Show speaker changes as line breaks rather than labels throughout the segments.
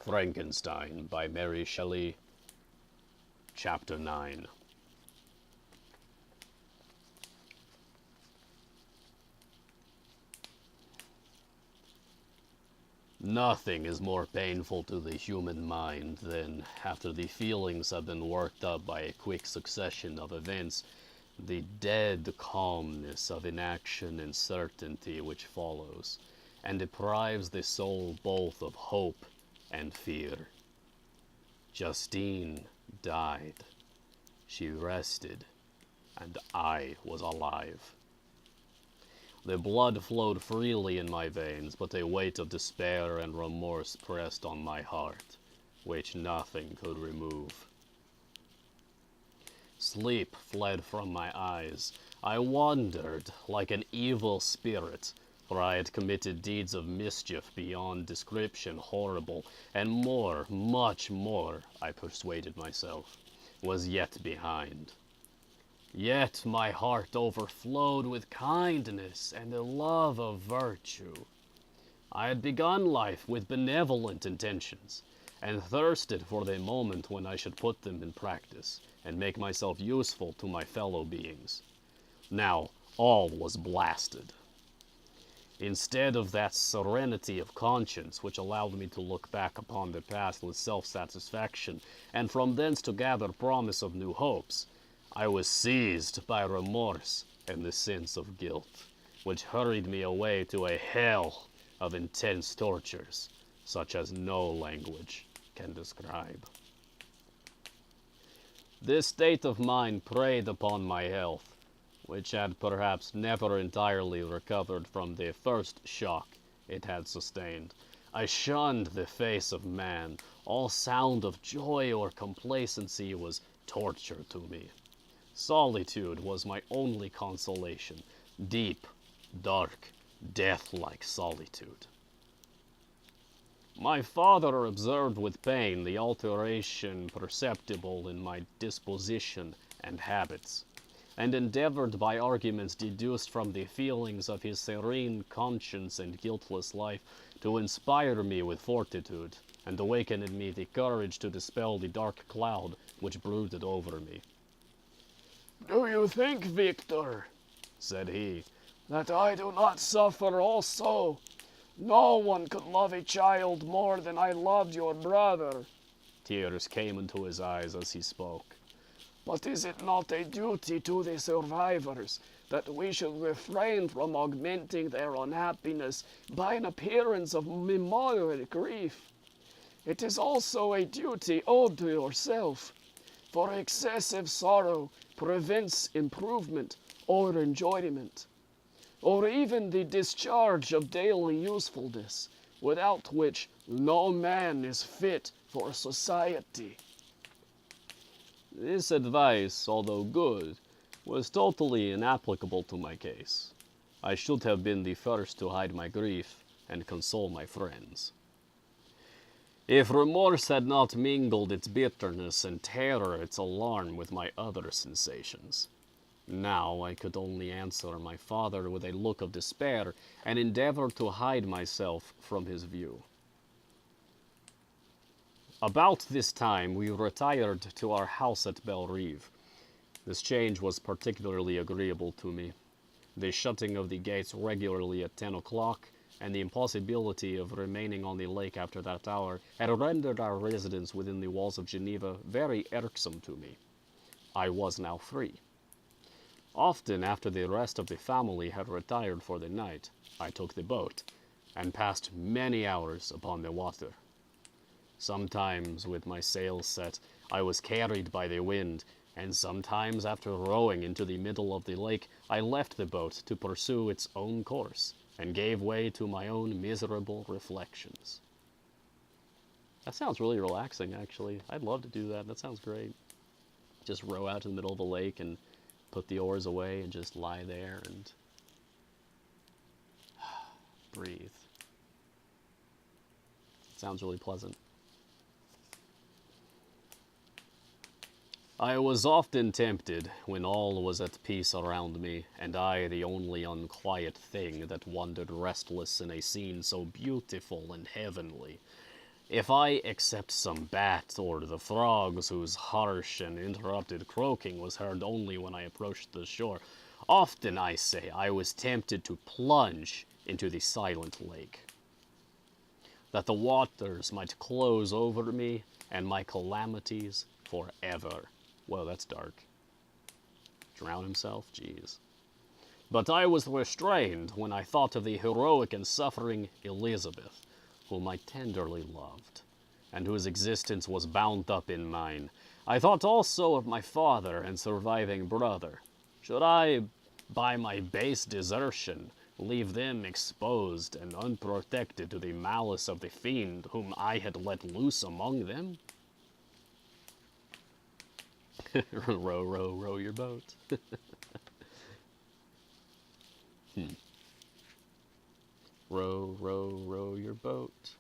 Frankenstein by Mary Shelley, Chapter 9. Nothing is more painful to the human mind than, after the feelings have been worked up by a quick succession of events, the dead calmness of inaction and certainty which follows, and deprives the soul both of hope and fear. Justine died. She rested, and I was alive. The blood flowed freely in my veins, but a weight of despair and remorse pressed on my heart, which nothing could remove. Sleep fled from my eyes. I wandered like an evil spirit, for I had committed deeds of mischief beyond description horrible, and more, much more, I persuaded myself, was yet behind. Yet my heart overflowed with kindness and the love of virtue. I had begun life with benevolent intentions, and thirsted for the moment when I should put them in practice, and make myself useful to my fellow beings. Now all was blasted. Instead of that serenity of conscience which allowed me to look back upon the past with self-satisfaction, and from thence to gather promise of new hopes, I was seized by remorse and the sense of guilt, which hurried me away to a hell of intense tortures, such as no language can describe. This state of mind preyed upon my health, which had perhaps never entirely recovered from the first shock it had sustained. I shunned the face of man. All sound of joy or complacency was torture to me. Solitude was my only consolation, deep, dark, death-like solitude. My father observed with pain the alteration perceptible in my disposition and habits, and endeavored by arguments deduced from the feelings of his serene conscience and guiltless life to inspire me with fortitude, and awaken in me the courage to dispel the dark cloud which brooded over me.
"Do you think, Victor," said he, "that I do not suffer also? No one could love a child more than I loved your brother."
Tears came into his eyes as he spoke.
"But is it not a duty to the survivors that we should refrain from augmenting their unhappiness by an appearance of immoderate grief? It is also a duty owed to yourself, for excessive sorrow prevents improvement or enjoyment, or even the discharge of daily usefulness, without which no man is fit for society."
This advice, although good, was totally inapplicable to my case. I should have been the first to hide my grief and console my friends. If remorse had not mingled its bitterness and terror its alarm with my other sensations, now I could only answer my father with a look of despair and endeavor to hide myself from his view. About this time we retired to our house at Bellerive. This change was particularly agreeable to me. The shutting of the gates regularly at 10 o'clock, and the impossibility of remaining on the lake after that hour, had rendered our residence within the walls of Geneva very irksome to me. I was now free. Often after the rest of the family had retired for the night, I took the boat, and passed many hours upon the water. Sometimes, with my sails set, I was carried by the wind, and sometimes, after rowing into the middle of the lake, I left the boat to pursue its own course, and gave way to my own miserable reflections. That sounds really relaxing, actually. I'd love to do that. That sounds great. Just row out to the middle of the lake and put the oars away and just lie there and breathe. Sounds really pleasant. I was often tempted, when all was at peace around me, and I the only unquiet thing that wandered restless in a scene so beautiful and heavenly, If I except some bat or the frogs whose harsh and interrupted croaking was heard only when I approached the shore, often, I say, I was tempted to plunge into the silent lake, that the waters might close over me and my calamities forever. Whoa, that's dark. Drown himself? Jeez. But I was restrained when I thought of the heroic and suffering Elizabeth, whom I tenderly loved, and whose existence was bound up in mine. I thought also of my father and surviving brother. Should I, by my base desertion, leave them exposed and unprotected to the malice of the fiend whom I had let loose among them? Row, row, row your boat. Row, row, row your boat.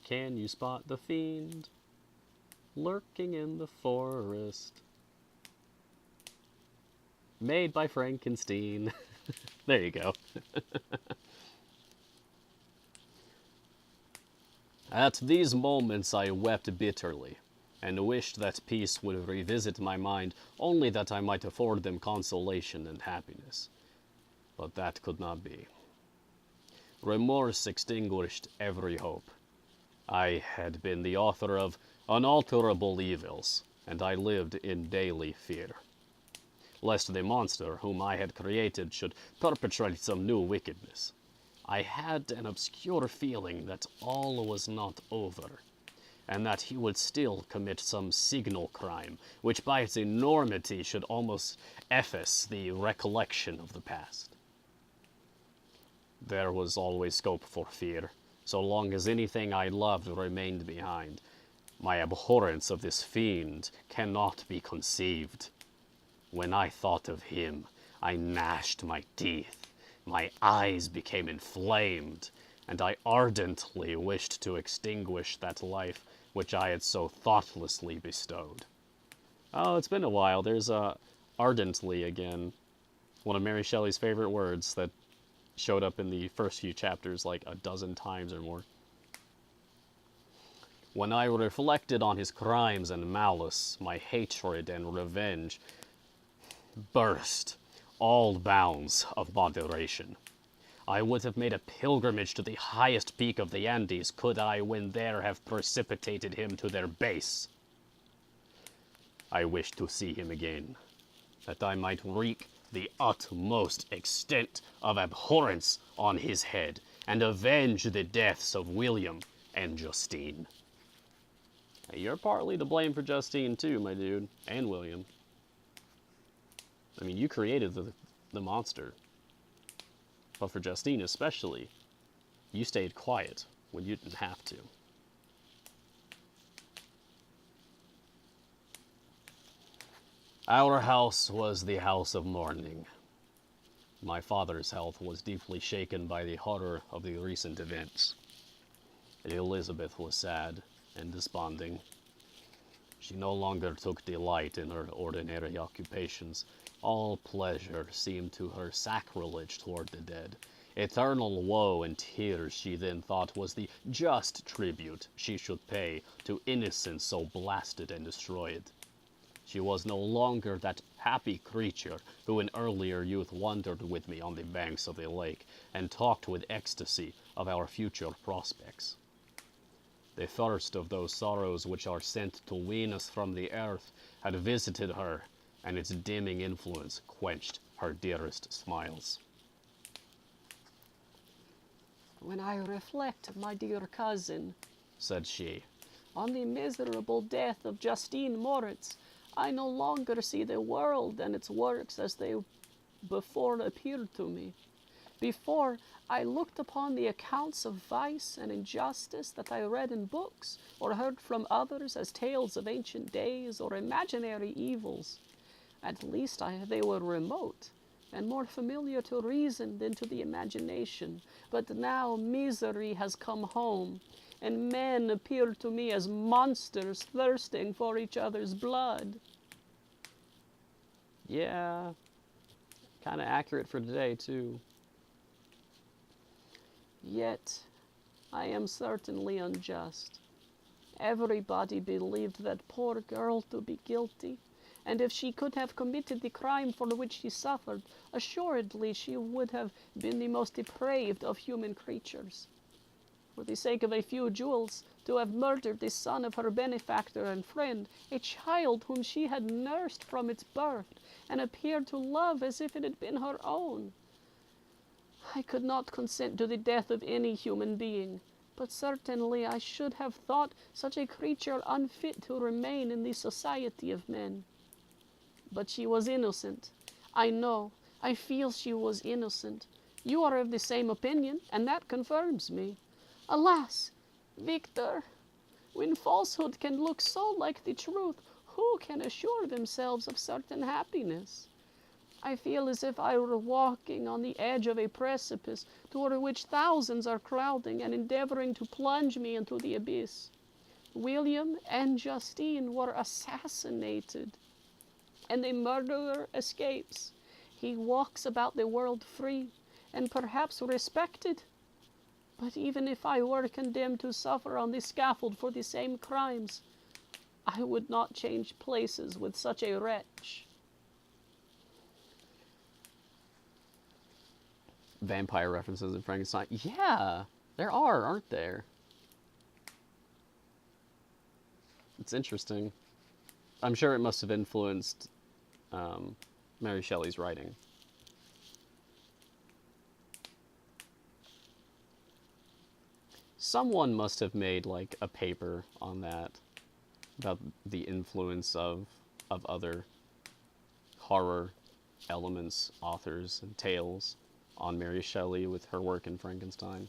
Can you spot the fiend lurking in the forest? Made by Frankenstein. There you go. At these moments I wept bitterly, and wished that peace would revisit my mind, only that I might afford them consolation and happiness. But that could not be. Remorse extinguished every hope. I had been the author of unalterable evils, and I lived in daily fear, lest the monster whom I had created should perpetrate some new wickedness. I had an obscure feeling that all was not over, and that he would still commit some signal crime, which by its enormity should almost efface the recollection of the past. There was always scope for fear, so long as anything I loved remained behind. My abhorrence of this fiend cannot be conceived. When I thought of him, I gnashed my teeth, my eyes became inflamed, and I ardently wished to extinguish that life which I had so thoughtlessly bestowed. Oh, it's been a while. There's ardently again. One of Mary Shelley's favorite words that showed up in the first few chapters like a dozen times or more. When I reflected on his crimes and malice, my hatred and revenge burst all bounds of moderation. I would have made a pilgrimage to the highest peak of the Andes could I, when there, have precipitated him to their base. I wished to see him again, that I might wreak the utmost extent of abhorrence on his head, and avenge the deaths of William and Justine. Hey, you're partly to blame for Justine too, my dude, and William. I mean, you created the monster. But for Justine especially, you stayed quiet when you didn't have to. Our house was the house of mourning. My father's health was deeply shaken by the horror of the recent events. Elizabeth was sad and desponding. She no longer took delight in her ordinary occupations. All pleasure seemed to her sacrilege toward the dead. Eternal woe and tears she then thought was the just tribute she should pay to innocence so blasted and destroyed. She was no longer that happy creature who in earlier youth wandered with me on the banks of the lake and talked with ecstasy of our future prospects. The first of those sorrows which are sent to wean us from the earth had visited her, and its dimming influence quenched her dearest smiles.
"When I reflect, my dear cousin," said she, "on the miserable death of Justine Moritz, I no longer see the world and its works as they before appeared to me. Before, I looked upon the accounts of vice and injustice that I read in books or heard from others as tales of ancient days or imaginary evils. At least they were remote and more familiar to reason than to the imagination. But now misery has come home, and men appear to me as monsters thirsting for each other's blood."
Yeah, kind of accurate for today, too.
Yet, I am certainly unjust. Everybody believed that poor girl to be guilty, and if she could have committed the crime for which she suffered, assuredly she would have been the most depraved of human creatures. For the sake of a few jewels, to have murdered the son of her benefactor and friend, a child whom she had nursed from its birth, and appeared to love as if it had been her own. I could not consent to the death of any human being, but certainly I should have thought such a creature unfit to remain in the society of men. But she was innocent. I know, I feel she was innocent. You are of the same opinion, and that confirms me. Alas, Victor, when falsehood can look so like the truth, who can assure themselves of certain happiness? I feel as if I were walking on the edge of a precipice toward which thousands are crowding and endeavoring to plunge me into the abyss. William and Justine were assassinated, and the murderer escapes. He walks about the world free, and perhaps respected. But even if I were condemned to suffer on the scaffold for the same crimes, I would not change places with such a wretch.
Vampire references in Frankenstein. Yeah, there are, aren't there? It's interesting. I'm sure it must have influenced Mary Shelley's writing. Someone must have made like a paper on that about the influence of other horror elements, authors, and tales on Mary Shelley with her work in Frankenstein.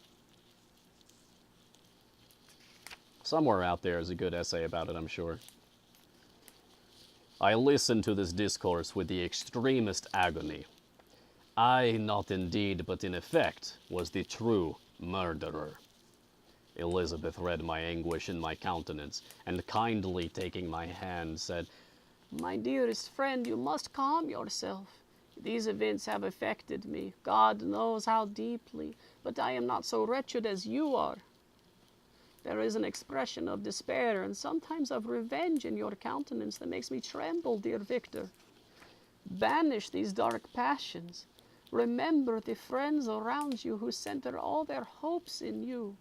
Somewhere out there is a good essay about it, I'm sure. I listened to this discourse with the extremest agony. I, not in deed but in effect, was the true murderer. Elizabeth read my anguish in my countenance, and kindly taking my hand, said,
My dearest friend, you must calm yourself. These events have affected me, God knows how deeply, but I am not so wretched as you are. There is an expression of despair and sometimes of revenge in your countenance that makes me tremble, dear Victor. Banish these dark passions. Remember the friends around you who center all their hopes in you.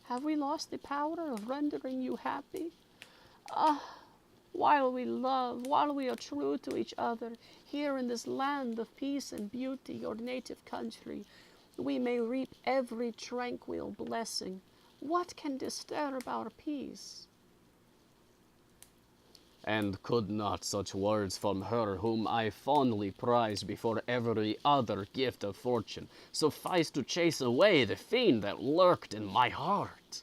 Have we lost the power of rendering you happy? Ah, while we love, while we are true to each other, here in this land of peace and beauty, your native country, we may reap every tranquil blessing. What can disturb our peace?
And could not such words from her whom I fondly prize before every other gift of fortune suffice to chase away the fiend that lurked in my heart?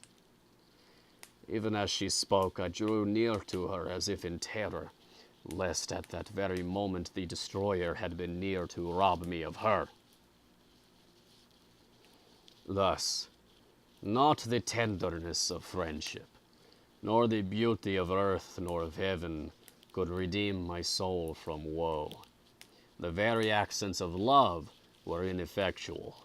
Even as she spoke, I drew near to her as if in terror, lest at that very moment the destroyer had been near to rob me of her. Thus, not the tenderness of friendship, nor the beauty of earth nor of heaven could redeem my soul from woe. The very accents of love were ineffectual.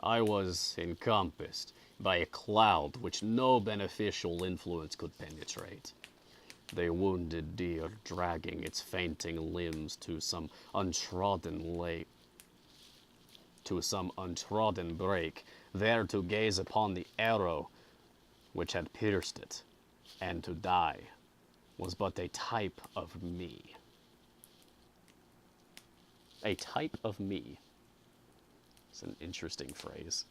I was encompassed by a cloud which no beneficial influence could penetrate. The wounded deer dragging its fainting limbs to some untrodden lake, to some untrodden brake, there to gaze upon the arrow which had pierced it, and to die, was but a type of me. A type of me. It's an interesting phrase.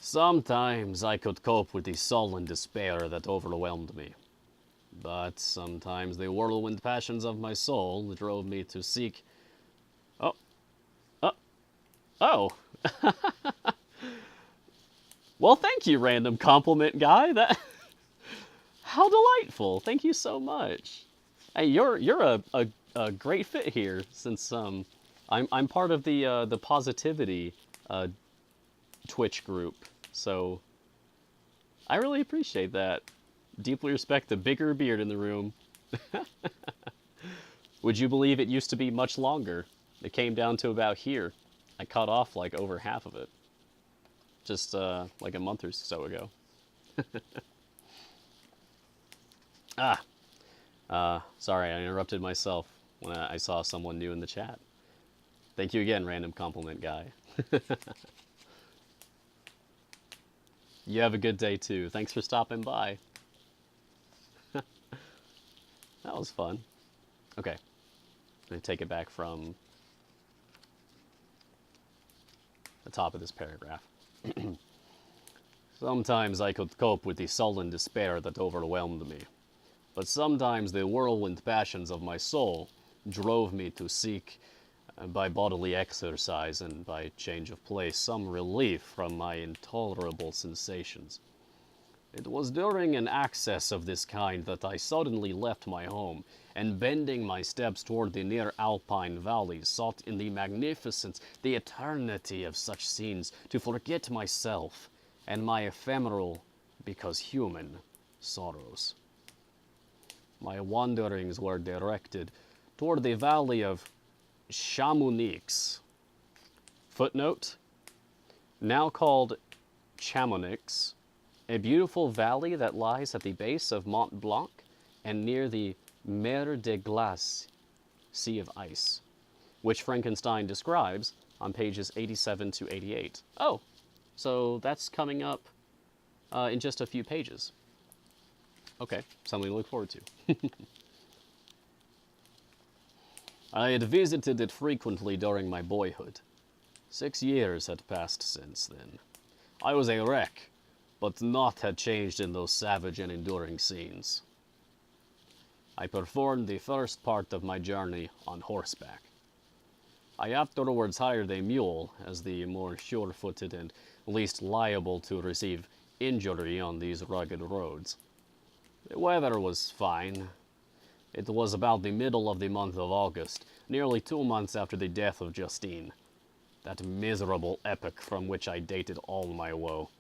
Sometimes I could cope with the sullen despair that overwhelmed me, but sometimes the whirlwind passions of my soul drove me to seek... Oh. Well, thank you, random compliment guy. That how delightful! Thank you so much. Hey, you're a great fit here, since I'm part of the positivity Twitch group, so I really appreciate that. Deeply respect the bigger beard in the room. Would you believe it used to be much longer? It came down to about here. I cut off like over half of it. Just like a month or so ago. Sorry, I interrupted myself when I saw someone new in the chat. Thank you again, random compliment guy. You have a good day too. Thanks for stopping by. That was fun. Okay. I'm going to take it back from the top of this paragraph. Sometimes I could cope with the sullen despair that overwhelmed me. But sometimes the whirlwind passions of my soul drove me to seek, by bodily exercise and by change of place, some relief from my intolerable sensations. It was during an access of this kind that I suddenly left my home, and bending my steps toward the near alpine valleys, sought in the magnificence, the eternity of such scenes, to forget myself and my ephemeral, because human, sorrows. My wanderings were directed toward the valley of Chamonix. Footnote, now called Chamonix, a beautiful valley that lies at the base of Mont Blanc and near the Mer de Glace, Sea of Ice, which Frankenstein describes on pages 87 to 88. Oh, so that's coming up in just a few pages. Okay, something to look forward to. I had visited it frequently during my boyhood. 6 years had passed since then. I was a wreck, but naught had changed in those savage and enduring scenes. I performed the first part of my journey on horseback. I afterwards hired a mule as the more sure-footed and least liable to receive injury on these rugged roads. The weather was fine. It was about the middle of the month of August, nearly 2 months after the death of Justine, that miserable epoch from which I dated all my woe.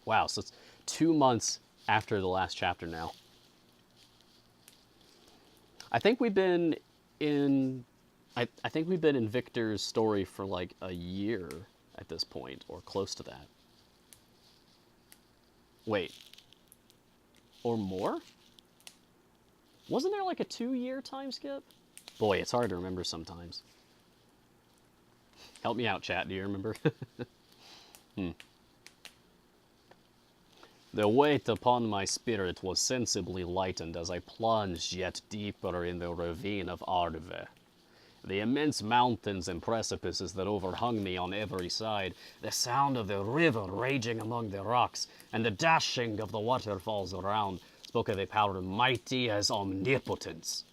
Wow, so it's 2 months after the last chapter now. I think we've been in Victor's story for like a year at this point, or close to that. Wait. Or more? Wasn't there like a 2-year time skip? Boy, it's hard to remember sometimes. Help me out, chat. Do you remember? The weight upon my spirit was sensibly lightened as I plunged yet deeper in the ravine of Arve. The immense mountains and precipices that overhung me on every side, the sound of the river raging among the rocks, and the dashing of the waterfalls around, spoke of a power mighty as omnipotence.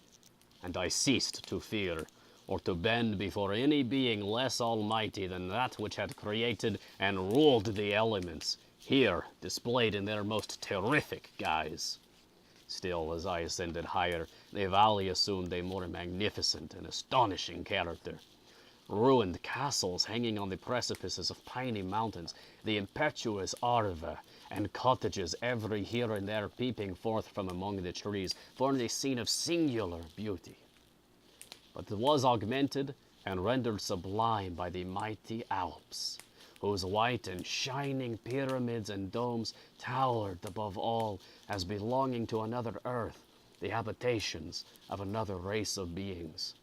And I ceased to fear, or to bend before any being less almighty than that which had created and ruled the elements, here displayed in their most terrific guise. Still, as I ascended higher, the valley assumed a more magnificent and astonishing character. Ruined castles hanging on the precipices of piney mountains, the impetuous Arve, and cottages every here and there peeping forth from among the trees, formed a scene of singular beauty. But it was augmented and rendered sublime by the mighty Alps, whose white and shining pyramids and domes towered above all as belonging to another earth, the habitations of another race of beings.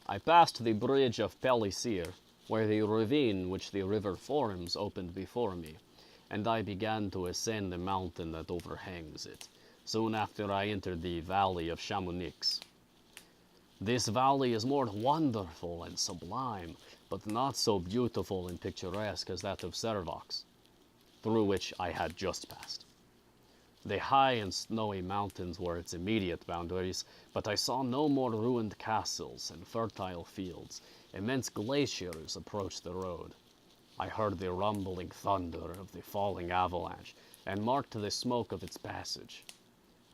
I passed the bridge of Pellissier, where the ravine which the river forms opened before me, and I began to ascend the mountain that overhangs it, soon after I entered the valley of Chamonix. This valley is more wonderful and sublime, but not so beautiful and picturesque as that of Servox, through which I had just passed. The high and snowy mountains were its immediate boundaries, but I saw no more ruined castles and fertile fields. Immense glaciers approached the road. I heard the rumbling thunder of the falling avalanche, and marked the smoke of its passage.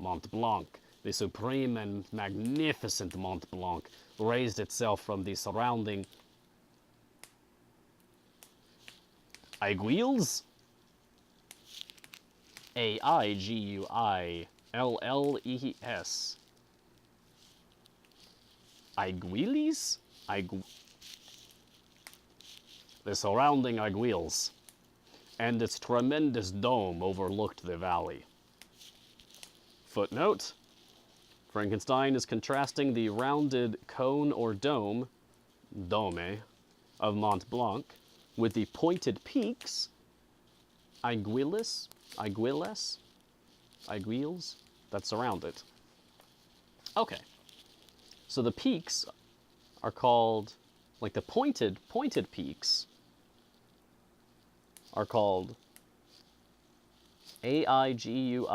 Mont Blanc, the supreme and magnificent Mont Blanc, raised itself from the surrounding aiguilles? Aiguilles, Aiguilles? The surrounding aiguilles, and its tremendous dome overlooked the valley. Footnote: Frankenstein is contrasting the rounded cone or dome, dome, of Mont Blanc with the pointed peaks, aiguilles, that surround it. Okay, so the peaks are called, like the pointed peaks are called Aiguilles.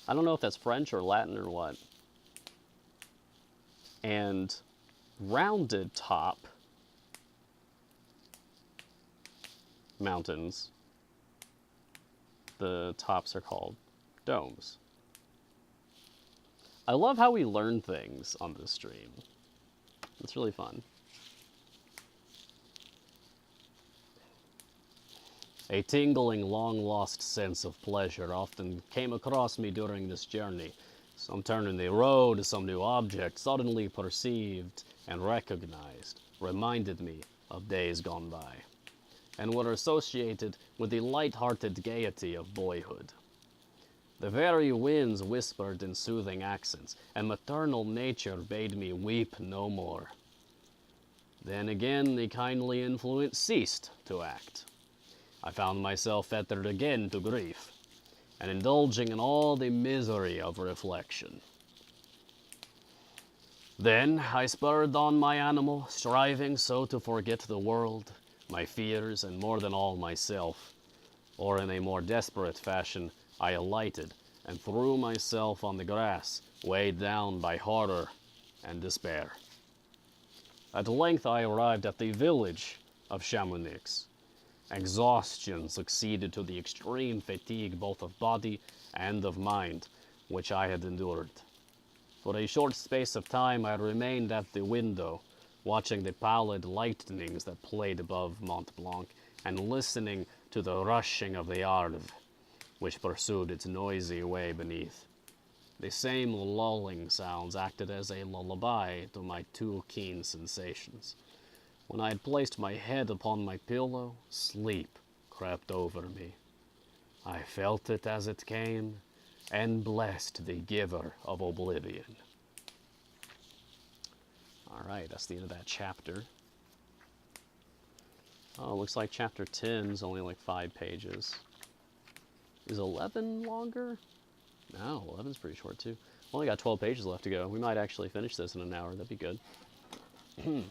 I don't know if that's French or Latin or what. And rounded top mountains, the tops are called domes. I love how we learn things on this stream. It's really fun. A tingling, long-lost sense of pleasure often came across me during this journey. Some turn in the road, some new object, suddenly perceived and recognized, reminded me of days gone by, and were associated with the light-hearted gaiety of boyhood. The very winds whispered in soothing accents, and maternal nature bade me weep no more. Then again the kindly influence ceased to act. I found myself fettered again to grief, and indulging in all the misery of reflection. Then I spurred on my animal, striving so to forget the world, my fears, and more than all myself. Or in a more desperate fashion, I alighted and threw myself on the grass, weighed down by horror and despair. At length I arrived at the village of Chamonix. Exhaustion succeeded to the extreme fatigue both of body and of mind which I had endured. For a short space of time I remained at the window, watching the pallid lightnings that played above Mont Blanc, and listening to the rushing of the Arve, which pursued its noisy way beneath. The same lulling sounds acted as a lullaby to my too keen sensations. When I had placed my head upon my pillow, sleep crept over me. I felt it as it came, and blessed the giver of oblivion. Alright, that's the end of that chapter. Oh, it looks like chapter 10 is only like 5 pages. Is 11 longer? No, 11's pretty short too. Only got 12 pages left to go. We might actually finish this in an hour. That'd be good. I'm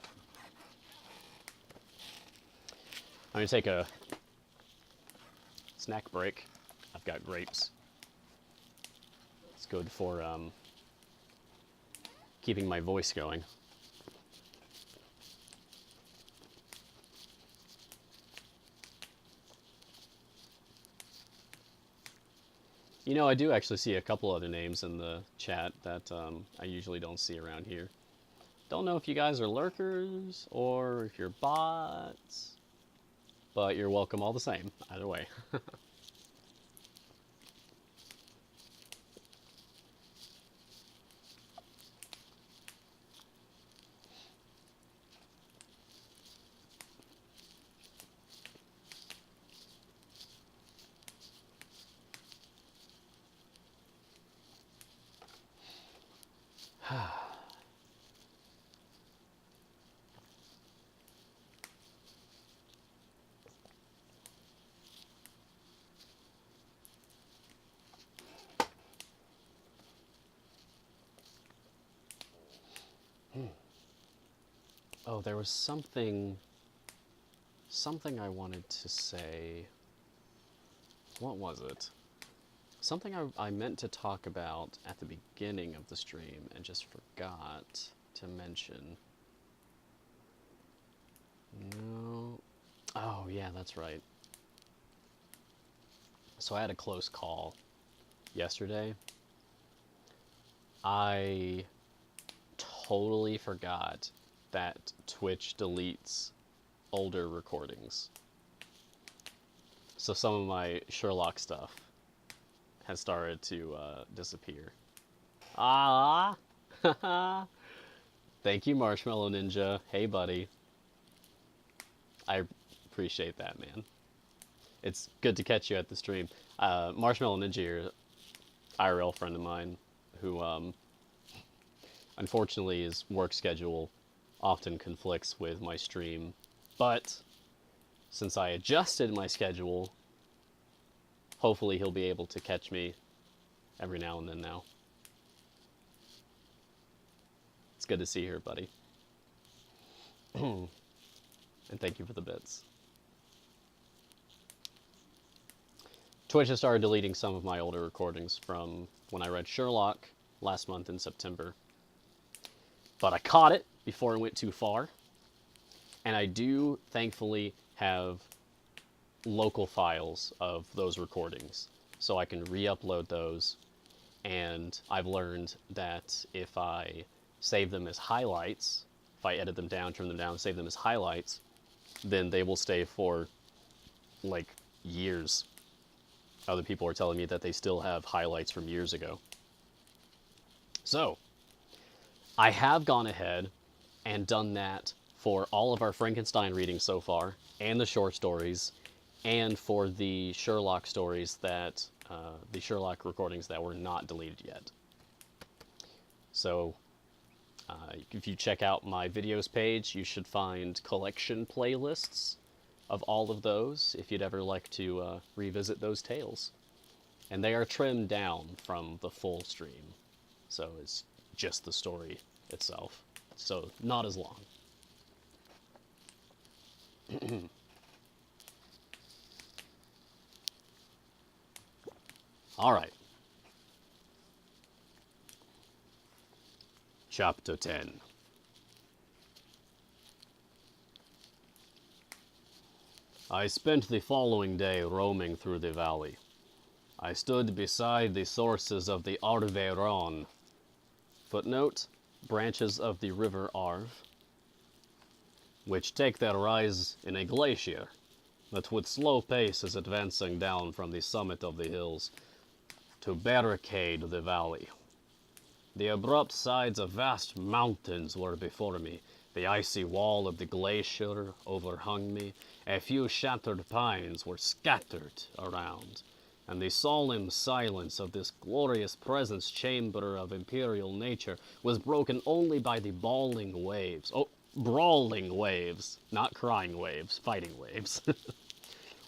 going to take a snack break. I've got grapes. It's good for keeping my voice going. You know, I do actually see a couple other names in the chat that I usually don't see around here. Don't know if you guys are lurkers or if you're bots. But you're welcome all the same, either way. Oh, there was something I wanted to say. What was it? Something I meant to talk about at the beginning of the stream and just forgot to mention. No. Oh, yeah, that's right. So I had a close call yesterday. I totally forgot that Twitch deletes older recordings. So some of my Sherlock stuff has started to disappear. Ah! Thank you, Marshmallow Ninja. Hey, buddy. I appreciate that, man. It's good to catch you at the stream. Marshmallow Ninja, IRL friend of mine, who, unfortunately, his work schedule often conflicts with my stream. But since I adjusted my schedule, hopefully he'll be able to catch me every now and then now. It's good to see you here, buddy. And thank you for the bits. Twitch has started deleting some of my older recordings from when I read Sherlock last month in September. But I caught it before it went too far. And I do, thankfully, have local files of those recordings. So I can re-upload those. And I've learned that if I save them as highlights, if I edit them down, trim them down, save them as highlights, then they will stay for, like, years. Other people are telling me that they still have highlights from years ago. So, I have gone ahead and done that for all of our Frankenstein readings so far, and the short stories, and for the Sherlock stories that, the Sherlock recordings that were not deleted yet. So, if you check out my videos page, you should find collection playlists of all of those, if you'd ever like to revisit those tales. And they are trimmed down from the full stream, so it's just the story itself, so not as long. Alright. Chapter 10. I spent the following day roaming through the valley. I stood beside the sources of the Arveiron. Footnote, branches of the river Arve, which take their rise in a glacier that with slow pace is advancing down from the summit of the hills to barricade the valley. The abrupt sides of vast mountains were before me. The icy wall of the glacier overhung me. A few shattered pines were scattered around, and the solemn silence of this glorious presence chamber of imperial nature was broken only by the bawling waves. Oh, brawling waves, not crying waves, fighting waves.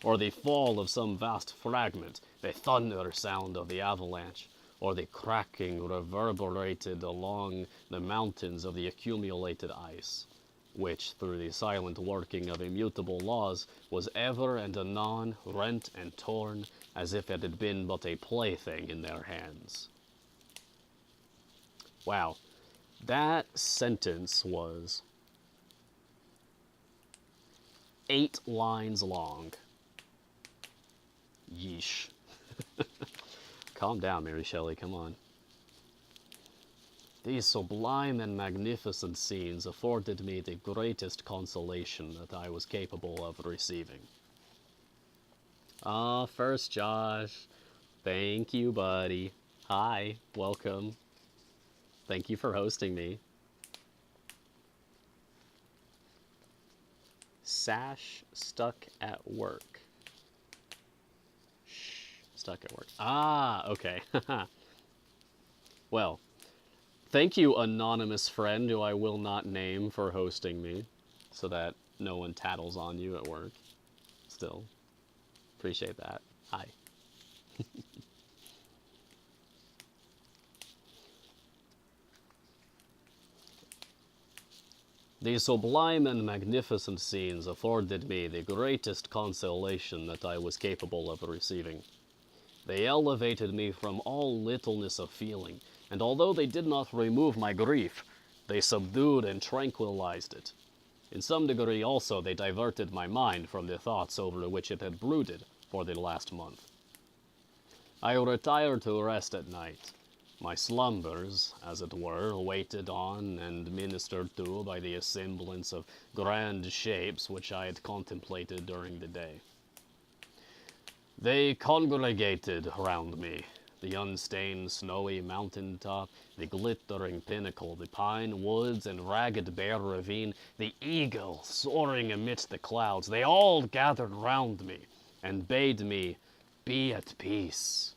Or the fall of some vast fragment, the thunder sound of the avalanche, or the cracking reverberated along the mountains of the accumulated ice, which, through the silent working of immutable laws, was ever and anon rent and torn, as if it had been but a plaything in their hands. Wow, that sentence was 8 lines long. Yeesh. Calm down, Mary Shelley, come on. These sublime and magnificent scenes afforded me the greatest consolation that I was capable of receiving. First Josh. Thank you, buddy. Hi, welcome. Thank you for hosting me. Sash stuck at work. Stuck at work. Ah, okay. Well, thank you, anonymous friend who I will not name, for hosting me, so that no one tattles on you at work. Still, appreciate that. Hi. These sublime and magnificent scenes afforded me the greatest consolation that I was capable of receiving. They elevated me from all littleness of feeling, and although they did not remove my grief, they subdued and tranquilized it. In some degree also they diverted my mind from the thoughts over which it had brooded for the last month. I retired to rest at night. My slumbers, as it were, waited on and ministered to by the assemblance of grand shapes which I had contemplated during the day. They congregated round me, the unstained snowy mountain top, the glittering pinnacle, the pine woods and ragged bare ravine, the eagle soaring amidst the clouds, they all gathered round me and bade me be at peace.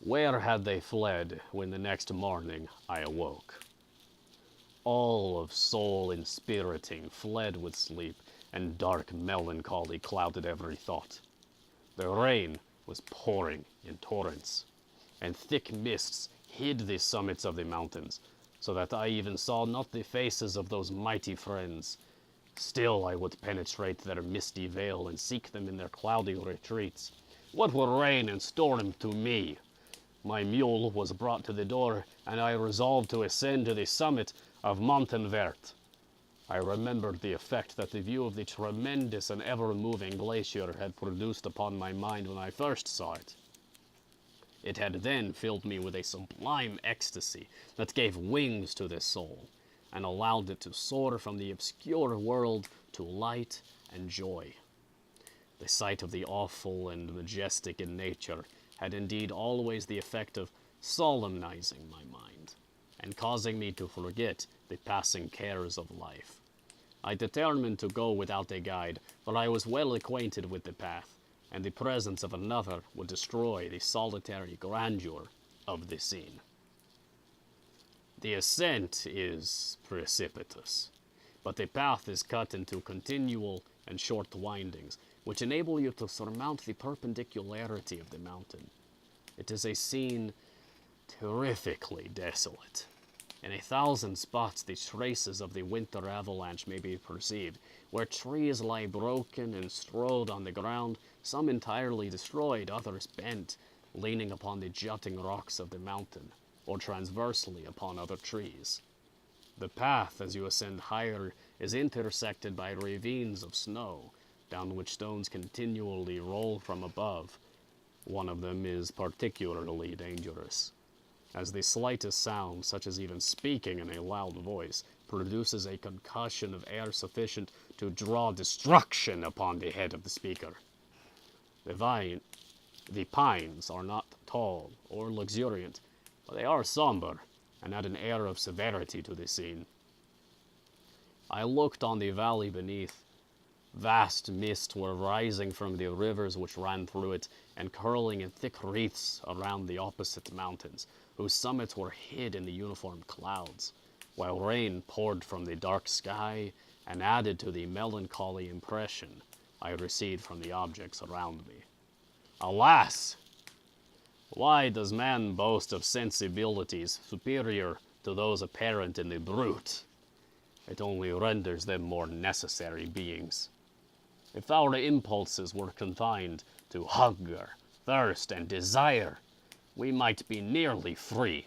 Where had they fled when the next morning I awoke? All of soul inspiriting fled with sleep, and dark melancholy clouded every thought. The rain was pouring in torrents, and thick mists hid the summits of the mountains, so that I even saw not the faces of those mighty friends. Still I would penetrate their misty veil and seek them in their cloudy retreats. What were rain and storm to me? My mule was brought to the door, and I resolved to ascend to the summit of Montenvert. I remembered the effect that the view of the tremendous and ever-moving glacier had produced upon my mind when I first saw it. It had then filled me with a sublime ecstasy that gave wings to the soul, and allowed it to soar from the obscure world to light and joy. The sight of the awful and majestic in nature had indeed always the effect of solemnizing my mind, and causing me to forget the passing cares of life. I determined to go without a guide, for I was well acquainted with the path, and the presence of another would destroy the solitary grandeur of the scene. The ascent is precipitous, but the path is cut into continual and short windings, which enable you to surmount the perpendicularity of the mountain. It is a scene terrifically desolate. In 1,000 spots the traces of the winter avalanche may be perceived, where trees lie broken and strewed on the ground, some entirely destroyed, others bent, leaning upon the jutting rocks of the mountain, or transversely upon other trees. The path, as you ascend higher, is intersected by ravines of snow, down which stones continually roll from above. One of them is particularly dangerous, as the slightest sound, such as even speaking in a loud voice, produces a concussion of air sufficient to draw destruction upon the head of the speaker. The pines are not tall or luxuriant, but they are somber and add an air of severity to the scene. I looked on the valley beneath. Vast mists were rising from the rivers which ran through it, and curling in thick wreaths around the opposite mountains, whose summits were hid in the uniform clouds, while rain poured from the dark sky and added to the melancholy impression I received from the objects around me. Alas! Why does man boast of sensibilities superior to those apparent in the brute? It only renders them more necessary beings. If our impulses were confined to hunger, thirst, and desire, we might be nearly free.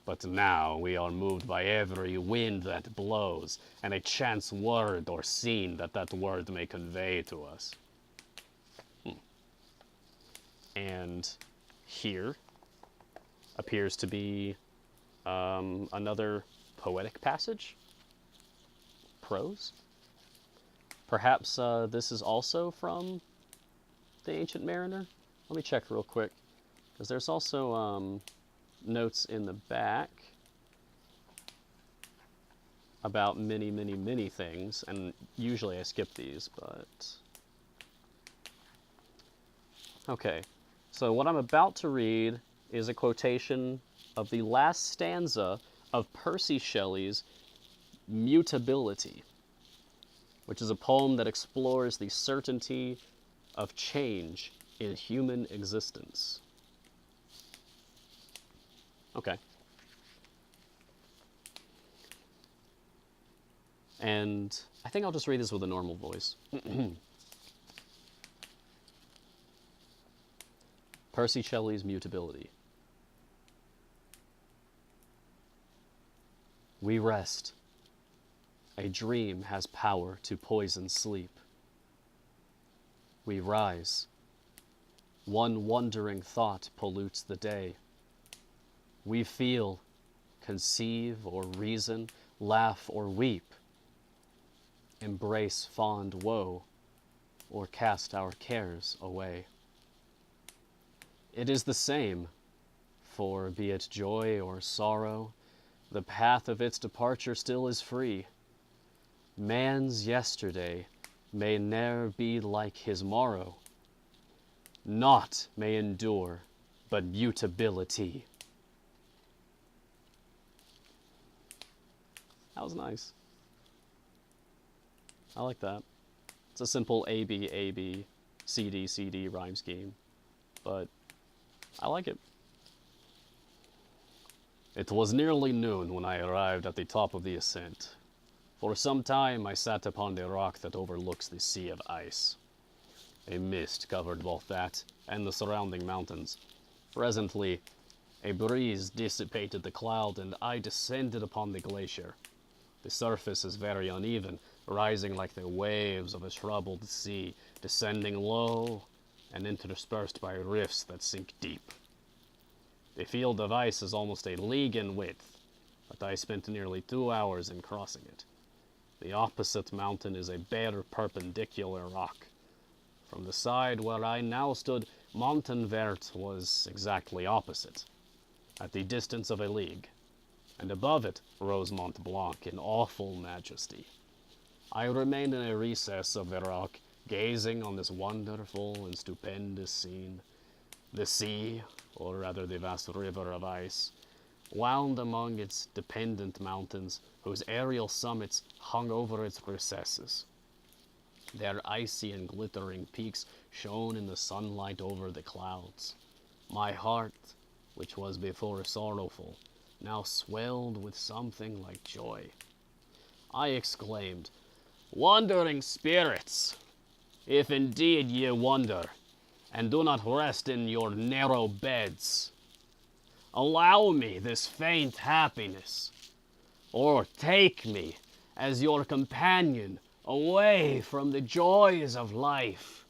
But now we are moved by every wind that blows, and a chance word or scene that word may convey to us. And here appears to be another poetic passage. Prose. Perhaps this is also from the Ancient Mariner. Let me check real quick, because there's also notes in the back about many, many, many things, and usually I skip these, but... Okay, so what I'm about to read is a quotation of the last stanza of Percy Shelley's Mutability, which is a poem that explores the certainty of change in human existence. Okay. And I think I'll just read this with a normal voice. Percy Shelley's Mutability. We rest. A dream has power to poison sleep. We rise. One wandering thought pollutes the day. We feel, conceive or reason, laugh or weep, embrace fond woe, or cast our cares away. It is the same, for be it joy or sorrow, the path of its departure still is free. Man's yesterday may ne'er be like his morrow. Naught may endure but mutability. That was nice. I like that. It's a simple A, B, A, B, C, D, C, D rhyme scheme, but I like it. It was nearly noon when I arrived at the top of the ascent. For some time I sat upon the rock that overlooks the sea of ice. A mist covered both that and the surrounding mountains. Presently, a breeze dissipated the cloud, and I descended upon the glacier. The surface is very uneven, rising like the waves of a troubled sea, descending low and interspersed by rifts that sink deep. The field of ice is almost a league in width, but I spent nearly 2 hours in crossing it. The opposite mountain is a bare perpendicular rock. From the side where I now stood, Montanvert was exactly opposite, at the distance of a league, and above it rose Mont Blanc in awful majesty. I remained in a recess of the rock, gazing on this wonderful and stupendous scene. The sea, or rather the vast river of ice, wound among its dependent mountains, whose aerial summits hung over its recesses. Their icy and glittering peaks shone in the sunlight over the clouds. My heart, which was before sorrowful, now swelled with something like joy. I exclaimed, "Wandering spirits, if indeed ye wander, and do not rest in your narrow beds, allow me this faint happiness, or take me as your companion away from the joys of life."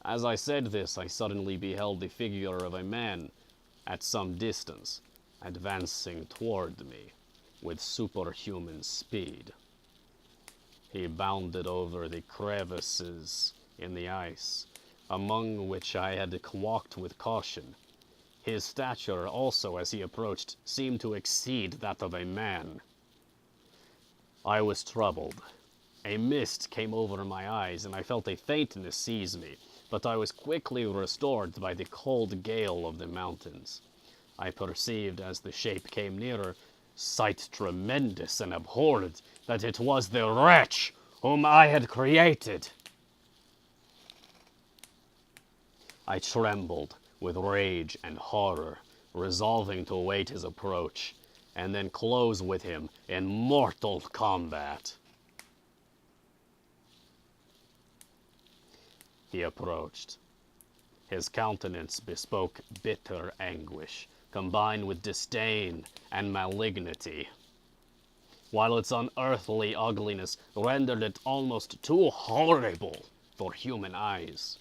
As I said this, I suddenly beheld the figure of a man at some distance, advancing toward me with superhuman speed. He bounded over the crevices in the ice, among which I had walked with caution. His stature also, as he approached, seemed to exceed that of a man. I was troubled. A mist came over my eyes, and I felt a faintness seize me, but I was quickly restored by the cold gale of the mountains. I perceived, as the shape came nearer, sight tremendous and abhorred, that it was the wretch whom I had created. I trembled with rage and horror, resolving to await his approach, and then close with him in mortal combat. He approached. His countenance bespoke bitter anguish, combined with disdain and malignity, while its unearthly ugliness rendered it almost too horrible for human eyes.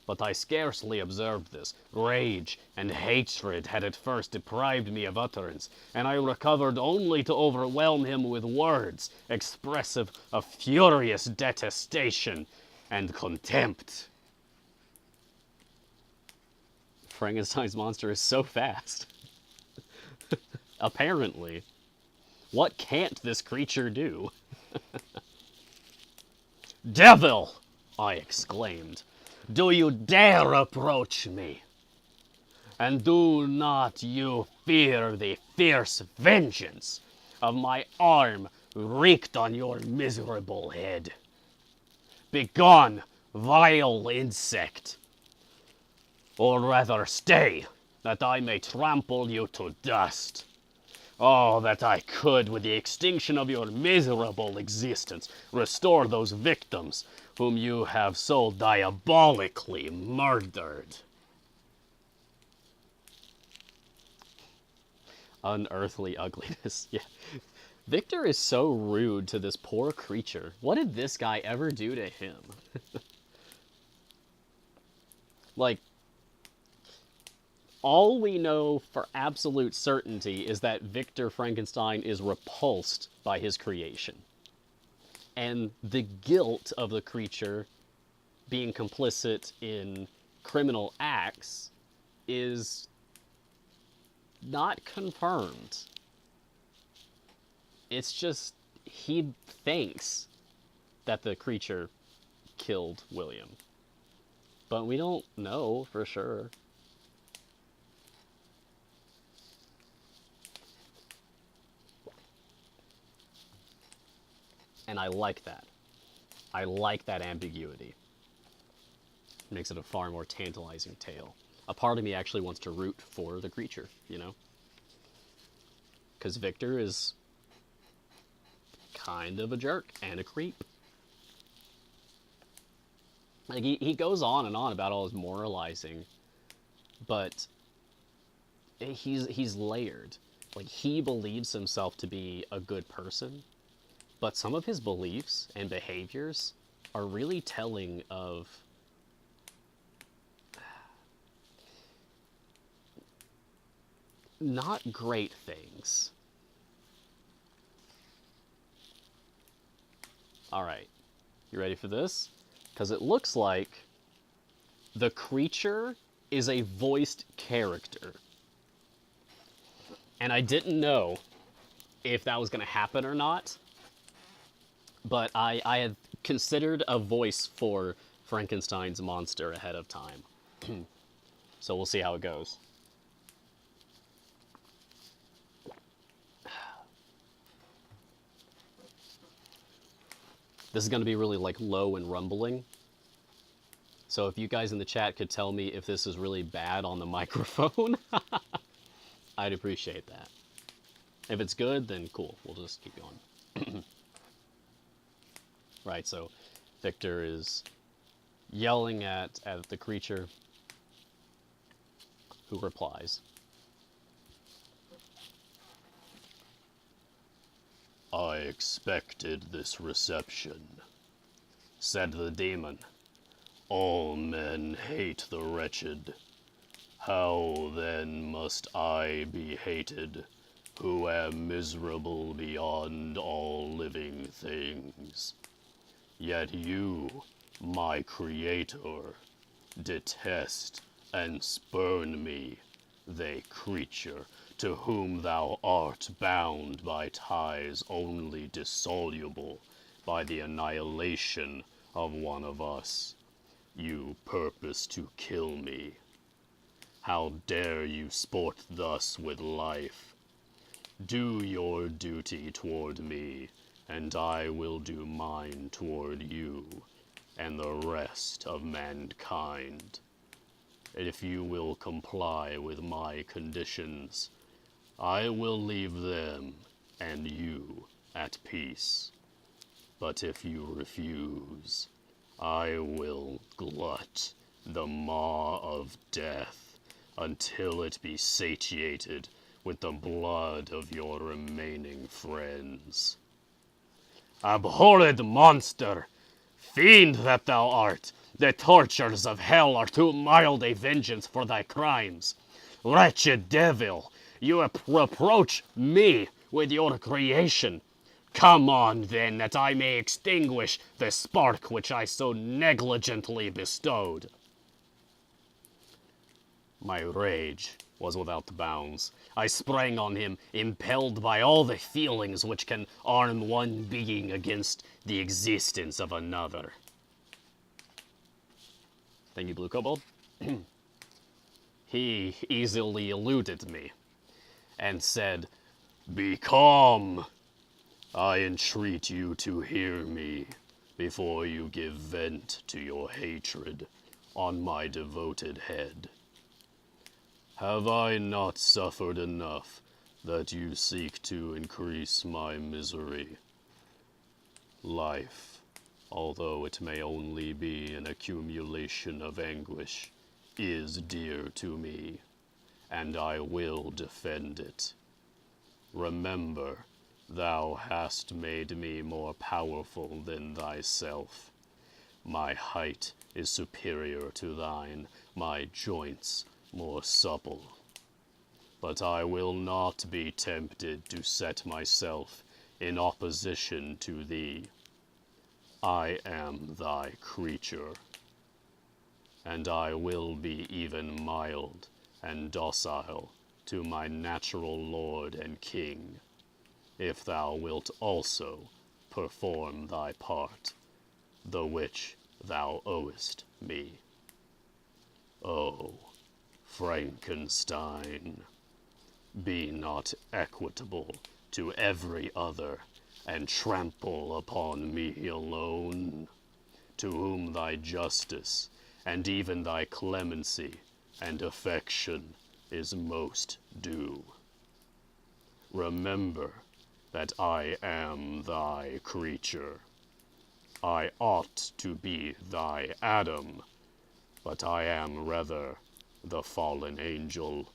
But I scarcely observed this. Rage and hatred had at first deprived me of utterance, and I recovered only to overwhelm him with words expressive of furious detestation and contempt. Frankenstein's monster is so fast. Apparently. What can't this creature do? "Devil!" I exclaimed. "Do you dare approach me? And do not you fear the fierce vengeance of my arm wreaked on your miserable head? Begone, vile insect! Or rather stay, that I may trample you to dust. Oh, that I could, with the extinction of your miserable existence, restore those victims whom you have so diabolically murdered." Unearthly ugliness. Yeah. Victor is so rude to this poor creature. What did this guy ever do to him? Like, all we know for absolute certainty is that Victor Frankenstein is repulsed by his creation. And the guilt of the creature being complicit in criminal acts is not confirmed. It's just he thinks that the creature killed William. But we don't know for sure. And I like that. I like that ambiguity. It makes it a far more tantalizing tale. A part of me actually wants to root for the creature, you know? Because Victor is kind of a jerk and a creep. Like, he goes on and on about all his moralizing, but he's layered. Like, he believes himself to be a good person, but some of his beliefs and behaviors are really telling of not great things. Alright, you ready for this? Because it looks like the creature is a voiced character. And I didn't know if that was going to happen or not. But I had considered a voice for Frankenstein's monster ahead of time. So we'll see how it goes. This is going to be really like low and rumbling. So if you guys in the chat could tell me if this is really bad on the microphone, I'd appreciate that. If it's good, then cool. We'll just keep going. Right, so Victor is yelling at the creature, who replies, "I expected this reception," said the demon. "All men hate the wretched. How then must I be hated, who am miserable beyond all living things? Yet you, my creator, detest and spurn me, the creature to whom thou art bound by ties only dissoluble by the annihilation of one of us. You purpose to kill me. How dare you sport thus with life? Do your duty toward me, and I will do mine toward you and the rest of mankind. If you will comply with my conditions, I will leave them and you at peace. But if you refuse, I will glut the maw of death until it be satiated with the blood of your remaining friends. Abhorred monster! Fiend that thou art! The tortures of hell are too mild a vengeance for thy crimes. Wretched devil! You reproach me with your creation. Come on, then, that I may extinguish the spark which I so negligently bestowed." My rage was without bounds. I sprang on him, impelled by all the feelings which can arm one being against the existence of another. Thank you, Blue Kobold. He easily eluded me and said, "Be calm. I entreat you to hear me before you give vent to your hatred on my devoted head. Have I not suffered enough that you seek to increase my misery? Life, although it may only be an accumulation of anguish, is dear to me, and I will defend it. Remember, thou hast made me more powerful than thyself. My height is superior to thine, my joints more supple. But I will not be tempted to set myself in opposition to thee. I am thy creature, and I will be even mild and docile to my natural lord and king, if thou wilt also perform thy part, the which thou owest me. O Frankenstein, be not equitable to every other, and trample upon me alone, to whom thy justice, and even thy clemency and affection is most due. Remember that I am thy creature. I ought to be thy Adam, but I am rather the fallen angel,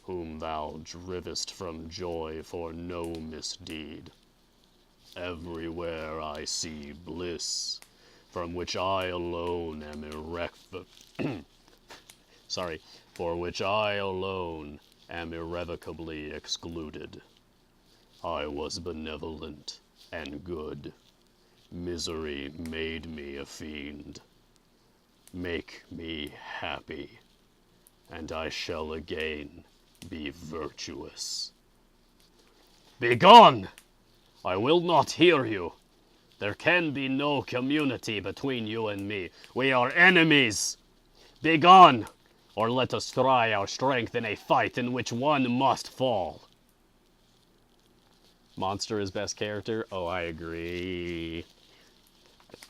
whom thou drivest from joy for no misdeed. Everywhere I see bliss, from which I alone am irrevocably excluded. I was benevolent and good. Misery made me a fiend. Make me happy, and I shall again be virtuous. Begone! I will not hear you. There can be no community between you and me. We are enemies. Begone, or let us try our strength in a fight in which one must fall. Monster is best character? Oh, I agree.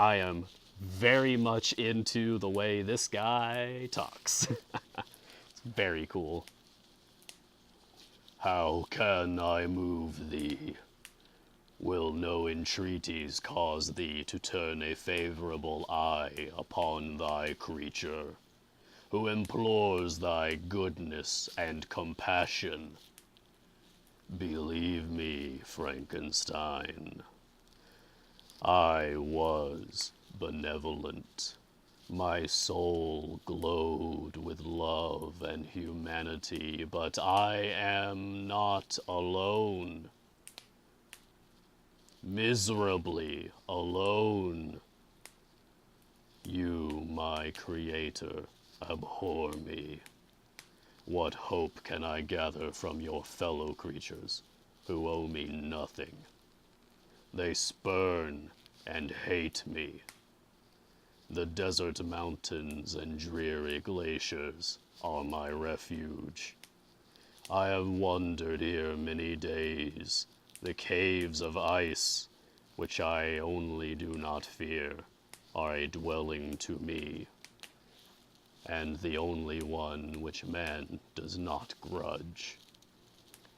I am very much into the way this guy talks. It's very cool. How can I move thee? Will no entreaties cause thee to turn a favorable eye upon thy creature, who implores thy goodness and compassion? Believe me, Frankenstein, I was benevolent. My soul glowed with love and humanity, but I am not alone. Miserably alone. You, my creator, abhor me. What hope can I gather from your fellow creatures, who owe me nothing? They spurn and hate me. The desert mountains and dreary glaciers are my refuge. I have wandered here many days. The caves of ice, which I only do not fear, are a dwelling to me, and the only one which man does not grudge.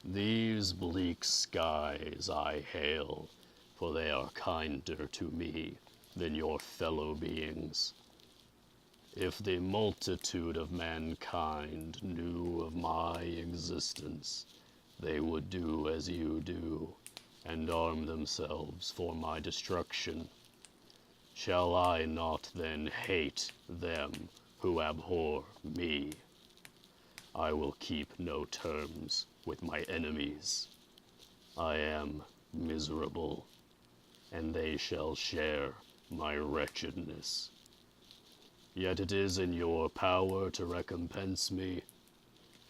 These bleak skies I hail, for they are kinder to me than your fellow beings. If the multitude of mankind knew of my existence, they would do as you do, and arm themselves for my destruction. Shall I not then hate them who abhor me? I will keep no terms with my enemies. I am miserable, and they shall share my wretchedness. Yet it is in your power to recompense me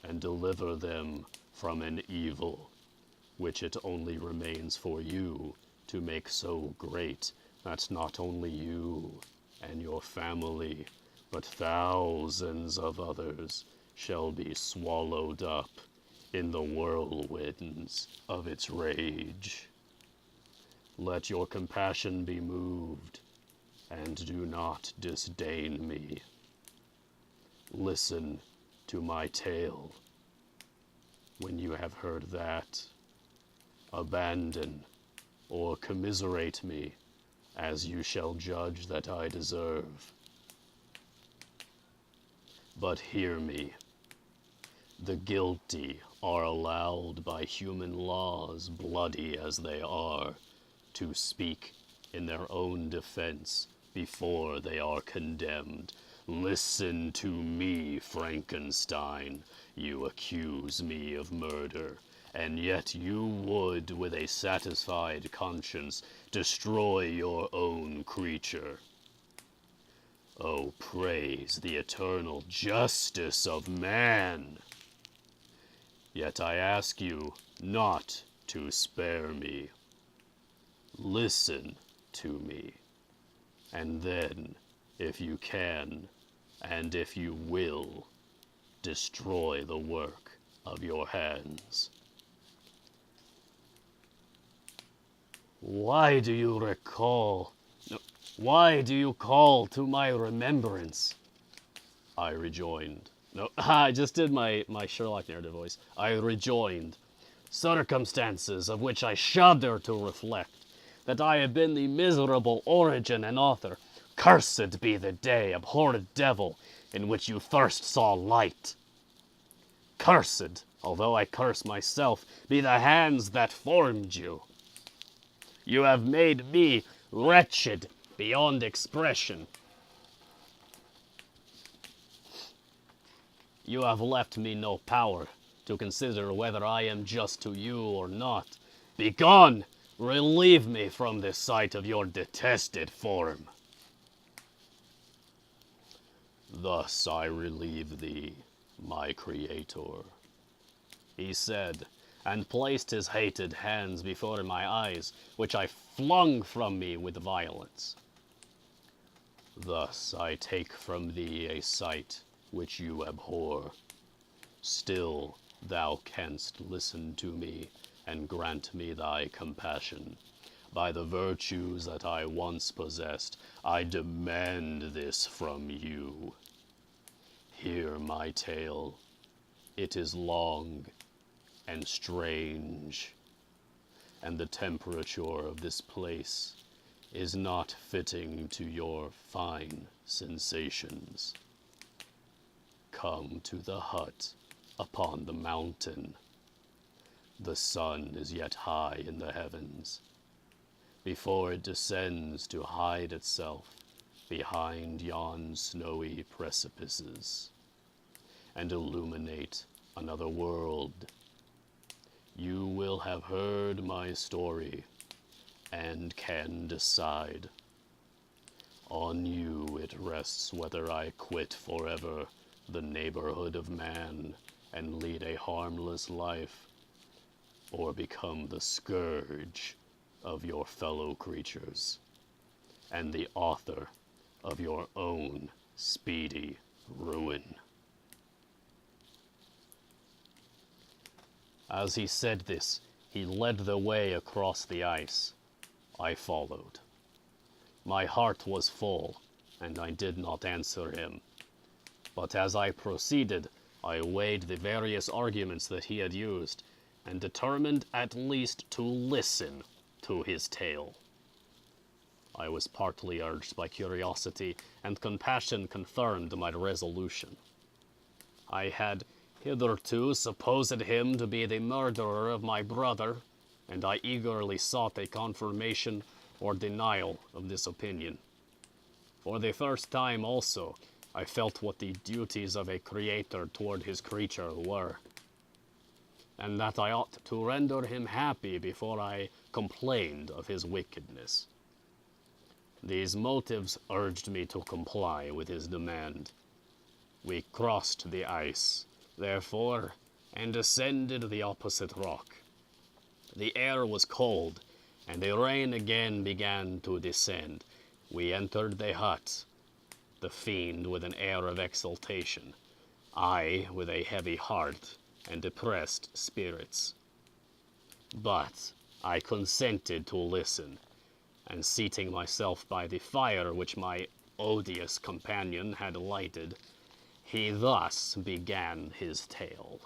and deliver them from an evil which it only remains for you to make so great that not only you and your family, but thousands of others shall be swallowed up in the whirlwinds of its rage. Let your compassion be moved, and do not disdain me. Listen to my tale. When you have heard that, abandon or commiserate me as you shall judge that I deserve. But hear me. The guilty are allowed by human laws, bloody as they are, to speak in their own defense before they are condemned. Listen to me, Frankenstein. You accuse me of murder, and yet you would, with a satisfied conscience, destroy your own creature. Oh, praise the eternal justice of man! Yet I ask you not to spare me. Listen to me, and then, if you can, and if you will, destroy the work of your hands. Why do you recall? Why do you call to my remembrance? I rejoined. No, I just did my Sherlock narrative voice. I rejoined. Circumstances of which I shudder to reflect, that I have been the miserable origin and author. Cursed be the day, abhorred devil, in which you first saw light. Cursed, although I curse myself, be the hands that formed you. You have made me wretched beyond expression. You have left me no power to consider whether I am just to you or not. Begone! Relieve me from the sight of your detested form. Thus I relieve thee, my creator, he said, and placed his hated hands before my eyes, which I flung from me with violence. Thus I take from thee a sight which you abhor. Still thou canst listen to me, and grant me thy compassion. By the virtues that I once possessed, I demand this from you. Hear my tale. It is long and strange, and the temperature of this place is not fitting to your fine sensations. Come to the hut upon the mountain. The sun is yet high in the heavens, before it descends to hide itself behind yon snowy precipices, and illuminate another world. You will have heard my story, and can decide. On you it rests whether I quit forever the neighborhood of man and lead a harmless life, or become the scourge of your fellow creatures, and the author of your own speedy ruin. As he said this, he led the way across the ice. I followed. My heart was full, and I did not answer him. But as I proceeded, I weighed the various arguments that he had used, and determined at least to listen to his tale. I was partly urged by curiosity, and compassion confirmed my resolution. I had hitherto supposed him to be the murderer of my brother, and I eagerly sought a confirmation or denial of this opinion. For the first time also, I felt what the duties of a creator toward his creature were, and that I ought to render him happy before I complained of his wickedness. These motives urged me to comply with his demand. We crossed the ice, therefore, and ascended the opposite rock. The air was cold, and the rain again began to descend. We entered the hut, the fiend with an air of exultation, I with a heavy heart and depressed spirits. But I consented to listen, and seating myself by the fire which my odious companion had lighted, he thus began his tale.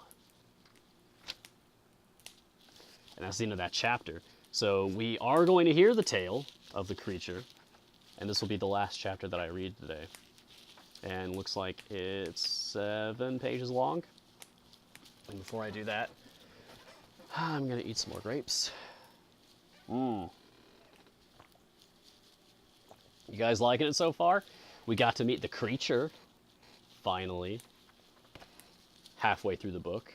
And that's the end of that chapter. So we are going to hear the tale of the creature, and this will be the last chapter that I read today. And looks like it's 7 pages long. And before I do that, I'm gonna eat some more grapes. You guys liking it so far? We got to meet the creature, finally, halfway through the book.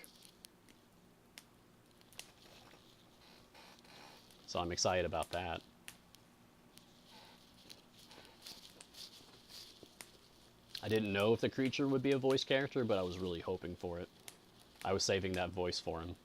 So I'm excited about that. I didn't know if the creature would be a voice character, but I was really hoping for it. I was saving that voice for him.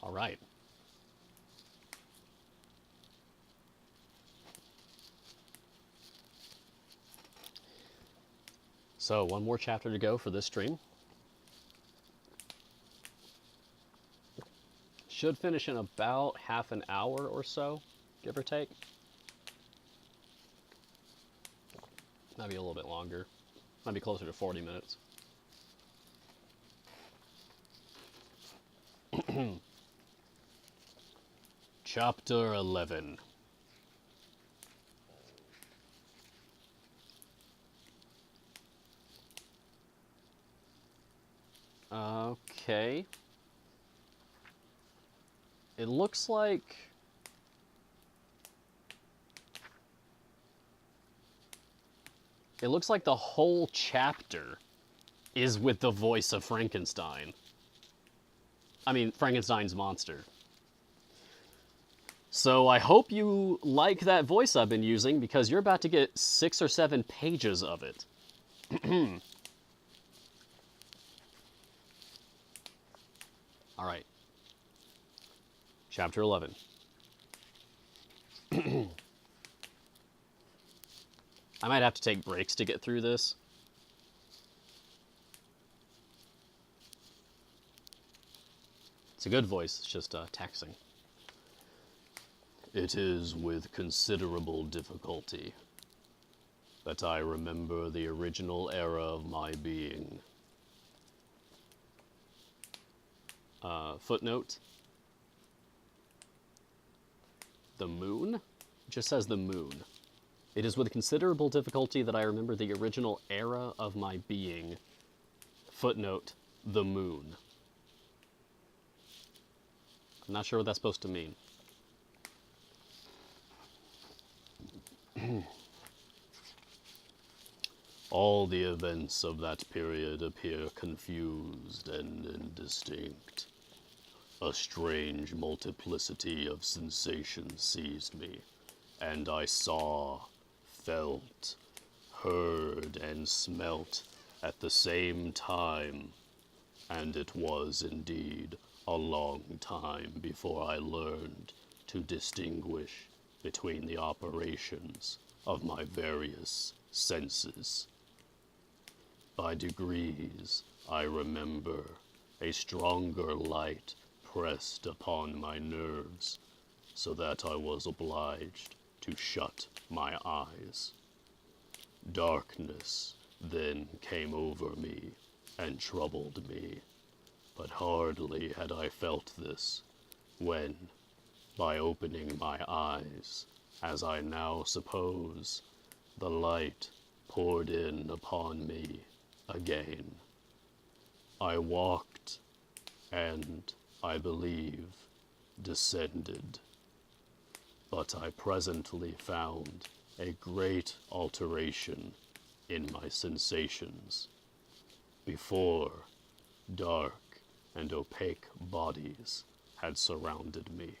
All right. So, one more chapter to go for this stream. Should finish in about half an hour or so, give or take. Might be a little bit longer. Might be closer to 40 minutes. Chapter 11. Okay. It looks like... It looks like the whole chapter is with the voice of Frankenstein. I mean, Frankenstein's monster. So I hope you like that voice I've been using, because you're about to get 6 or 7 pages of it. All right. Chapter 11. I might have to take breaks to get through this. It's a good voice, it's just taxing. It is with considerable difficulty that I remember the original era of my being. Footnote. The moon? It just says the moon. It is with considerable difficulty that I remember the original era of my being. Footnote. The moon. I'm not sure what that's supposed to mean. All the events of that period appear confused and indistinct. A strange multiplicity of sensations seized me, and I saw, felt, heard, and smelt at the same time, and it was indeed a long time before I learned to distinguish between the operations of my various senses. By degrees, I remember a stronger light pressed upon my nerves, so that I was obliged to shut my eyes. Darkness then came over me and troubled me, but hardly had I felt this when, by opening my eyes, as I now suppose, the light poured in upon me again. I walked, and, I believe, descended. But I presently found a great alteration in my sensations. Before, dark and opaque bodies had surrounded me,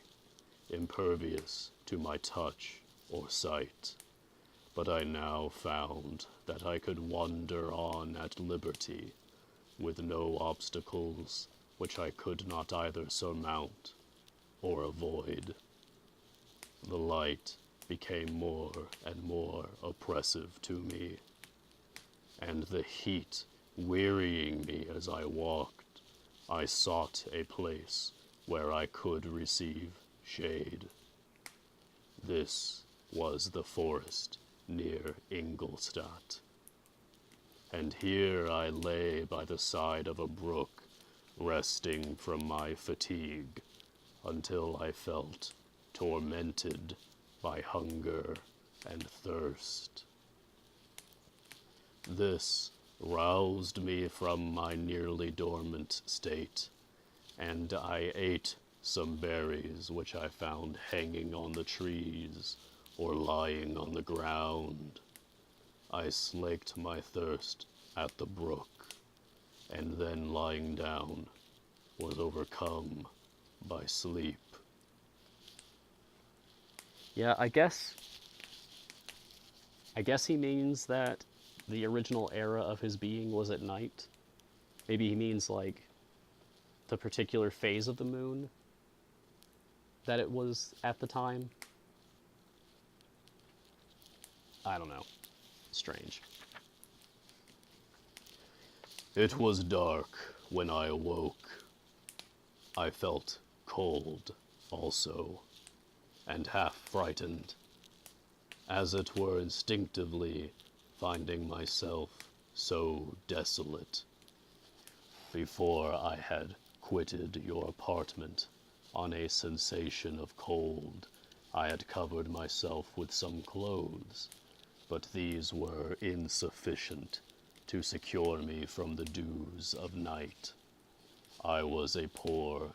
impervious to my touch or sight. But I now found that I could wander on at liberty, with no obstacles which I could not either surmount or avoid. The light became more and more oppressive to me, and the heat wearying me as I walked, I sought a place where I could receive shade. This was the forest near Ingolstadt, and here I lay by the side of a brook, resting from my fatigue, until I felt tormented by hunger and thirst. This roused me from my nearly dormant state, and I ate some berries which I found hanging on the trees or lying on the ground. I slaked my thirst at the brook, and then lying down, was overcome by sleep.
Yeah, I guess he means that the original era of his being was at night. Maybe he means, like, the particular phase of the moon that it was at the time. I don't know. Strange.
It was dark when I awoke. I felt cold also, and half frightened, as it were instinctively finding myself so desolate. Before I had quitted your apartment on a sensation of cold, I had covered myself with some clothes, but these were insufficient to secure me from the dews of night. I was a poor,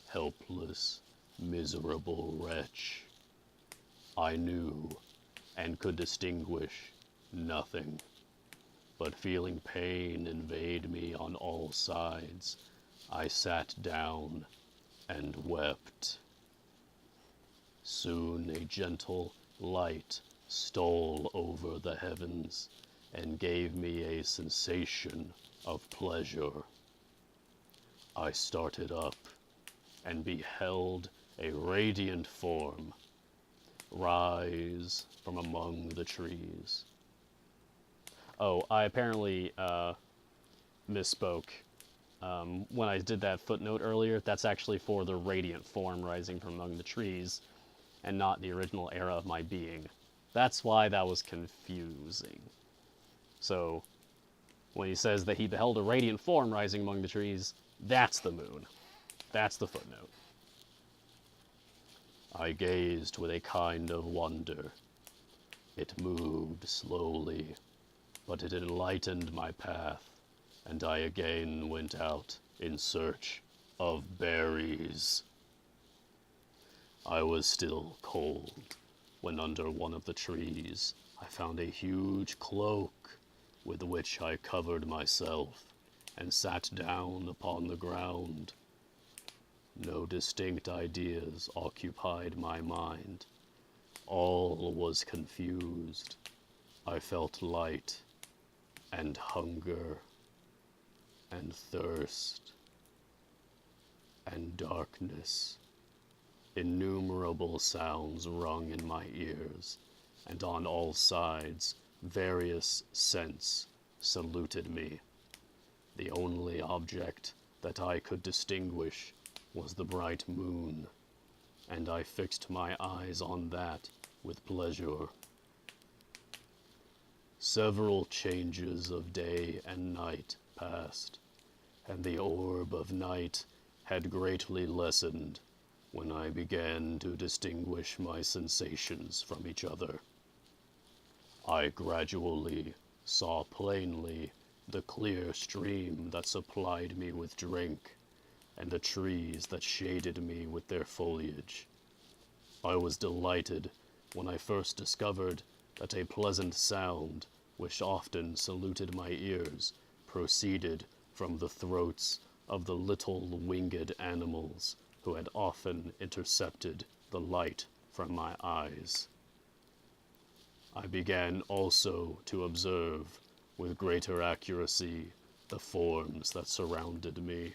helpless, miserable wretch. I knew and could distinguish nothing, but feeling pain invade me on all sides, I sat down and wept. Soon a gentle light stole over the heavens and gave me a sensation of pleasure. I started up and beheld a radiant form rise from among the trees.
Oh, I apparently misspoke. When I did that footnote earlier, that's actually for the radiant form rising from among the trees, and not the original era of my being. That's why that was confusing. So, when he says that he beheld a radiant form rising among the trees, that's the moon. That's the footnote.
I gazed with a kind of wonder. It moved slowly, but it enlightened my path, and I again went out in search of berries. I was still cold when under one of the trees I found a huge cloak with which I covered myself and sat down upon the ground. No distinct ideas occupied my mind. All was confused. I felt light and hunger and thirst and darkness. Innumerable sounds rung in my ears, and on all sides various scents saluted me. The only object that I could distinguish was the bright moon, and I fixed my eyes on that with pleasure. Several changes of day and night passed, and the orb of night had greatly lessened when I began to distinguish my sensations from each other. I gradually saw plainly the clear stream that supplied me with drink, and the trees that shaded me with their foliage. I was delighted when I first discovered that a pleasant sound, which often saluted my ears, proceeded from the throats of the little winged animals who had often intercepted the light from my eyes. I began also to observe with greater accuracy the forms that surrounded me,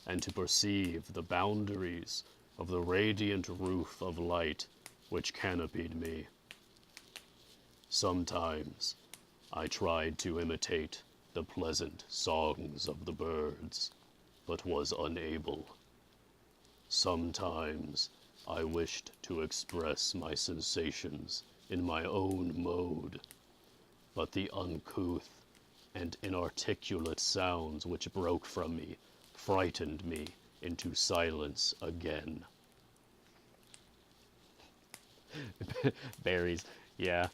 and to perceive the boundaries of the radiant roof of light which canopied me. Sometimes I tried to imitate the pleasant songs of the birds, but was unable. Sometimes I wished to express my sensations in my own mode, but the uncouth and inarticulate sounds which broke from me frightened me into silence again. Berries. Yeah,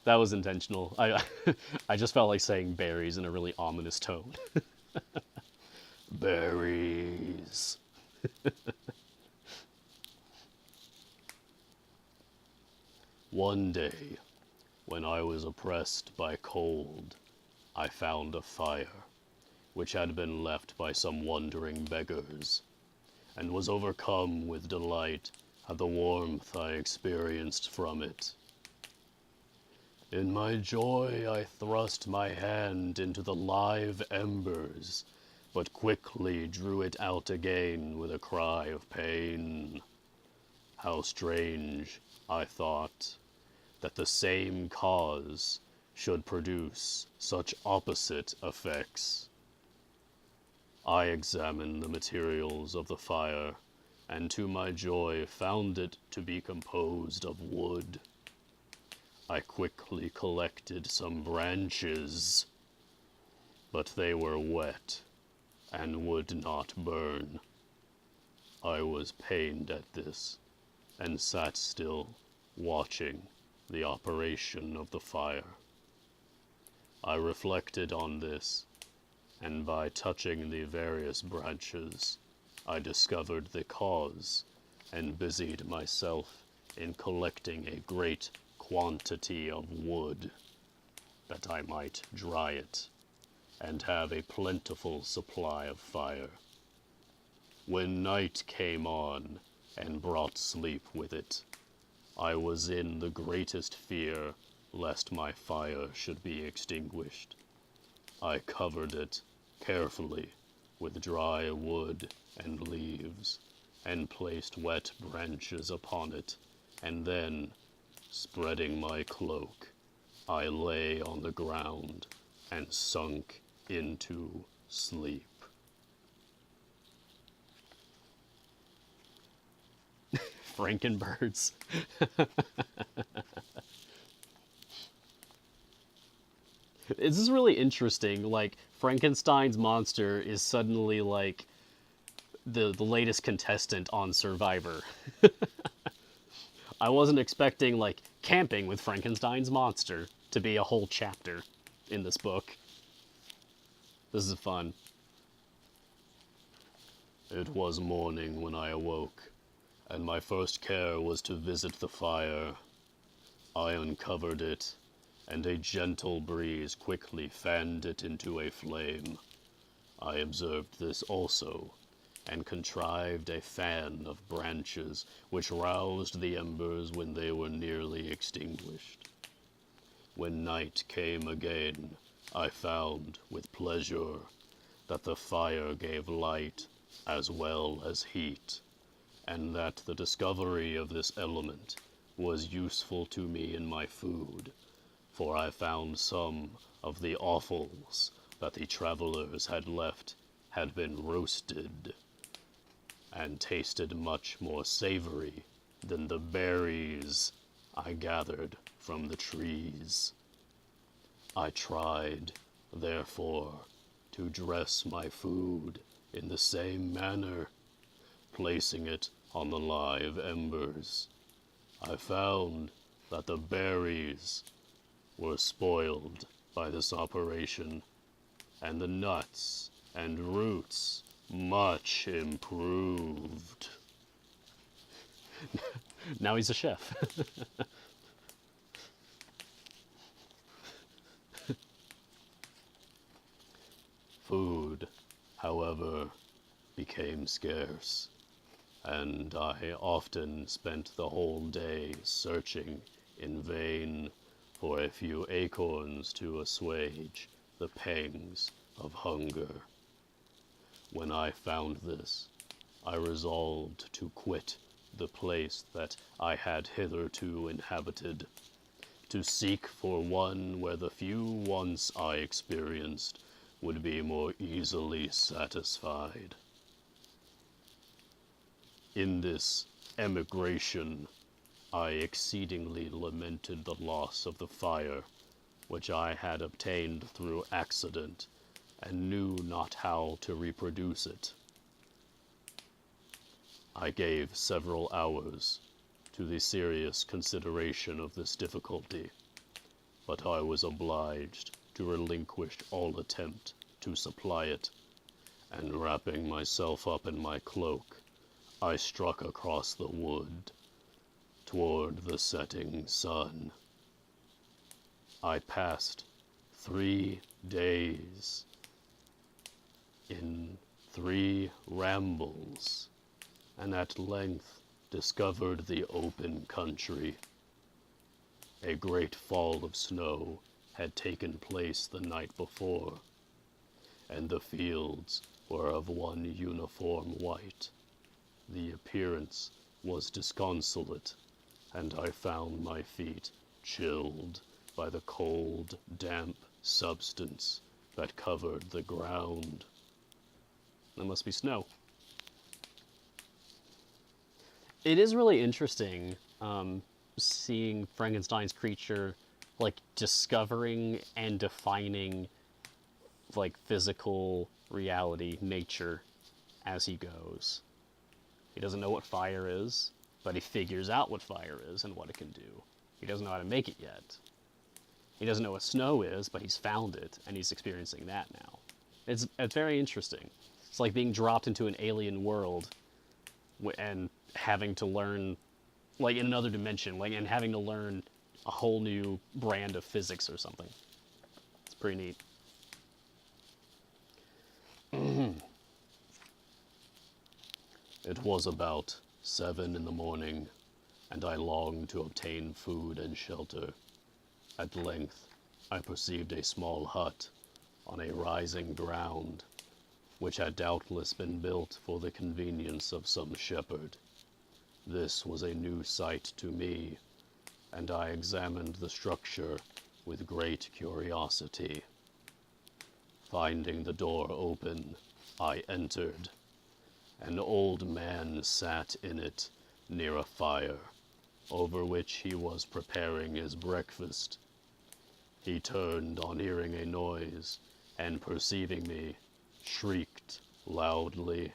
that was intentional. I just felt like saying berries in a really ominous tone. Berries. One day, when I was oppressed by cold, I found a fire, which had been left by some wandering beggars, and was overcome with delight at the warmth I experienced from it. In my joy I thrust my hand into the live embers, but quickly drew it out again with a cry of pain. How strange, I thought, that the same cause should produce such opposite effects. I examined the materials of the fire, and to my joy found it to be composed of wood. I quickly collected some branches, but they were wet and would not burn. I was pained at this, and sat still, watching the operation of the fire. I reflected on this, and by touching the various branches, I discovered the cause, and busied myself in collecting a great quantity of wood, that I might dry it, and have a plentiful supply of fire. When night came on, and brought sleep with it, I was in the greatest fear lest my fire should be extinguished. I covered it carefully with dry wood and leaves, and placed wet branches upon it, and then, spreading my cloak, I lay on the ground and sunk into sleep. Frankenbirds. This is really interesting. Like, Frankenstein's monster is suddenly like the latest contestant on Survivor. I wasn't expecting like camping with Frankenstein's monster to be a whole chapter in this book. This is fun. It was morning when I awoke, and my first care was to visit the fire. I uncovered it, and a gentle breeze quickly fanned it into a flame. I observed this also, and contrived a fan of branches which roused the embers when they were nearly extinguished. When night came again, I found, with pleasure, that the fire gave light as well as heat, and that the discovery of this element was useful to me in my food, for I found some of the offals that the travelers had left had been roasted, and tasted much more savory than the berries I gathered from the trees. I tried, therefore, to dress my food in the same manner, placing it on the live embers. I found that the berries were spoiled by this operation, and the nuts and roots much improved. Now he's a chef. Food, however, became scarce, and I often spent the whole day searching in vain for a few acorns to assuage the pangs of hunger. When I found this, I resolved to quit the place that I had hitherto inhabited, to seek for one where the few wants I experienced would be more easily satisfied. In this emigration, I exceedingly lamented the loss of the fire, which I had obtained through accident, and knew not how to reproduce it. I gave several hours to the serious consideration of this difficulty, but I was obliged to relinquish all attempt to supply it, and wrapping myself up in my cloak, I struck across the wood toward the setting sun. I passed 3 days in 3 rambles, and at length discovered the open country. A great fall of snow had taken place the night before, and the fields were of one uniform white. The appearance was disconsolate, and I found my feet chilled by the cold, damp substance that covered the ground. That must be snow. It is really interesting seeing Frankenstein's creature, like, discovering and defining, like, physical reality, nature, as he goes. He doesn't know what fire is, but he figures out what fire is and what it can do. He doesn't know how to make it yet. He doesn't know what snow is, but he's found it, and he's experiencing that now. It's very interesting. It's like being dropped into an alien world and having to learn, like, in another dimension, like, and having to learn a whole new brand of physics or something. It's pretty neat. It was about 7 in the morning, and I longed to obtain food and shelter. At length, I perceived a small hut on a rising ground, which had doubtless been built for the convenience of some shepherd. This was a new sight to me, and I examined the structure with great curiosity. Finding the door open, I entered. An old man sat in it near a fire, over which he was preparing his breakfast. He turned on hearing a noise, and perceiving me, shrieked loudly,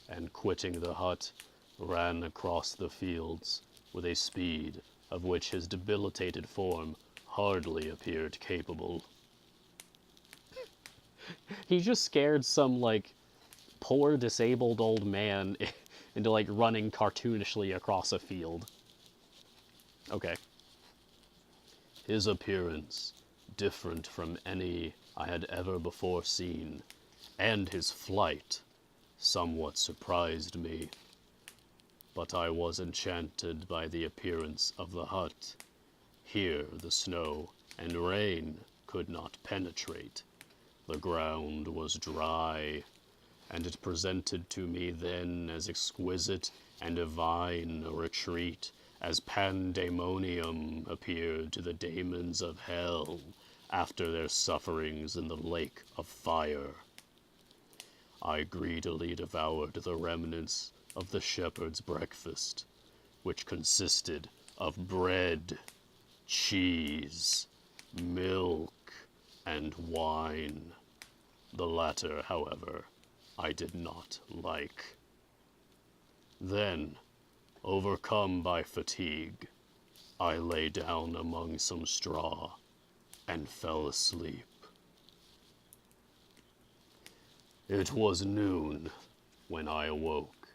and quitting the hut, ran across the fields with a speed of which his debilitated form hardly appeared capable. He just scared some, like, poor disabled old man into, like, running cartoonishly across a field. Okay. His appearance, different from any I had ever before seen, and his flight, somewhat surprised me. But I was enchanted by the appearance of the hut. Here the snow and rain could not penetrate. The ground was dry, and it presented to me then as exquisite and divine a retreat as pandemonium appeared to the daemons of hell after their sufferings in the lake of fire. I greedily devoured the remnants of the shepherd's breakfast, which consisted of bread, cheese, milk, and wine. The latter, however, I did not like. Then, overcome by fatigue, I lay down among some straw and fell asleep. It was noon when I awoke,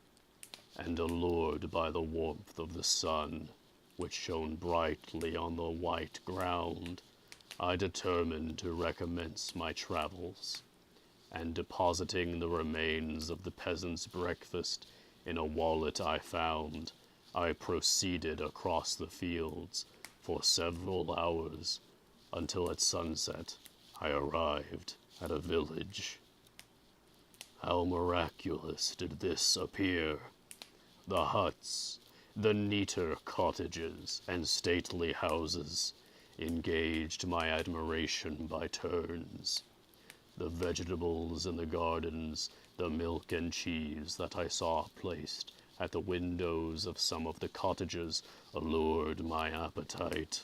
and allured by the warmth of the sun, which shone brightly on the white ground, I determined to recommence my travels, and depositing the remains of the peasant's breakfast in a wallet I found, I proceeded across the fields for several hours, until at sunset I arrived at a village. How miraculous did this appear! The huts, the neater cottages, and stately houses engaged my admiration by turns. The vegetables in the gardens, the milk and cheese that I saw placed at the windows of some of the cottages allured my appetite.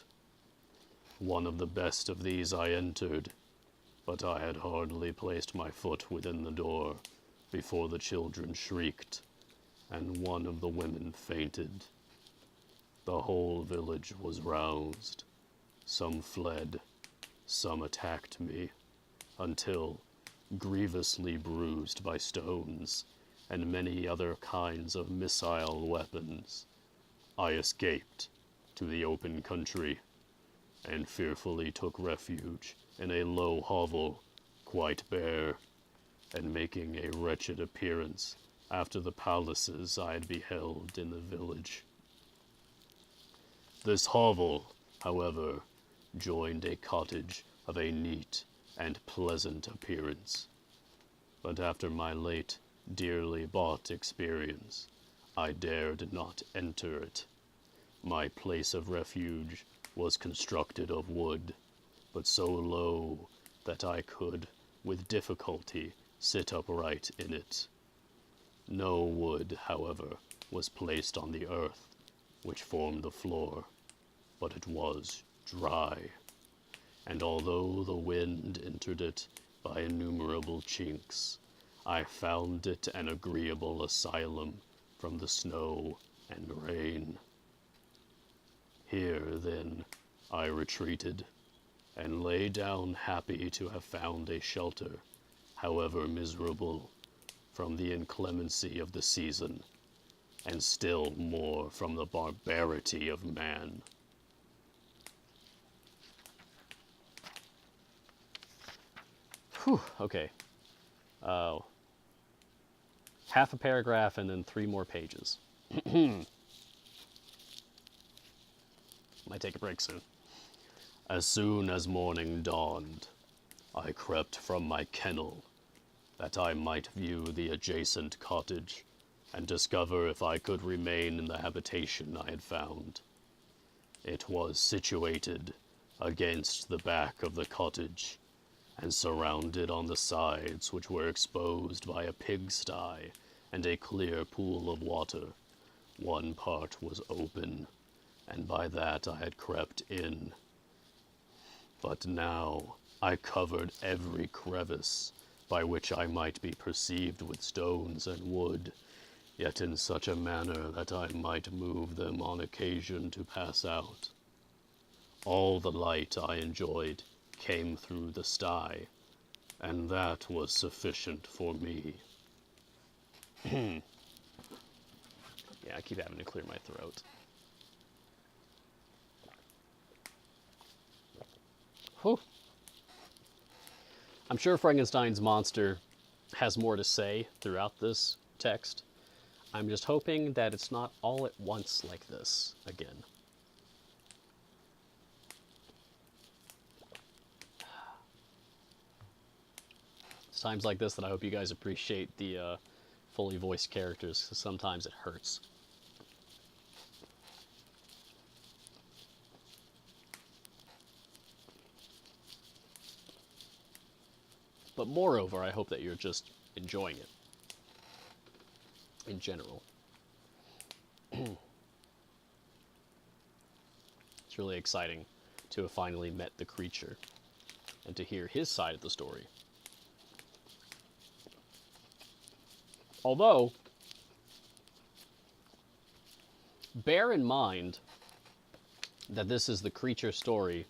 One of the best of these I entered, but I had hardly placed my foot within the door before the children shrieked, and one of the women fainted. The whole village was roused. Some fled, some attacked me, until, grievously bruised by stones and many other kinds of missile weapons, I escaped to the open country and fearfully took refuge in a low hovel, quite bare, and making a wretched appearance after the palaces I had beheld in the village. This hovel, however, joined a cottage of a neat and pleasant appearance. But after my late, dearly bought experience, I dared not enter it. My place of refuge was constructed of wood, but so low that I could, with difficulty, sit upright in it. No wood, however, was placed on the earth, which formed the floor, but it was dry, and although the wind entered it by innumerable chinks, I found it an agreeable asylum from the snow and rain. Here, then, I retreated, and lay down happy to have found a shelter, however miserable, from the inclemency of the season, and still more from the barbarity of man. Whew, okay. Half a paragraph and then 3 more pages. Might take a break soon. As soon as morning dawned, I crept from my kennel, that I might view the adjacent cottage, and discover if I could remain in the habitation I had found. It was situated against the back of the cottage, and surrounded on the sides, which were exposed by a pigsty and a clear pool of water. One part was open, and by that I had crept in. But now I covered every crevice by which I might be perceived with stones and wood, yet in such a manner that I might move them on occasion to pass out. All the light I enjoyed came through the sty, and that was sufficient for me. Yeah, I keep having to clear my throat. Whew. I'm sure Frankenstein's monster has more to say throughout this text. I'm just hoping that it's not all at once like this again. It's times like this that I hope you guys appreciate the fully voiced characters, because sometimes it hurts. But moreover, I hope that you're just enjoying it in general. It's really exciting to have finally met the creature and to hear his side of the story. Although, bear in mind that this is the creature story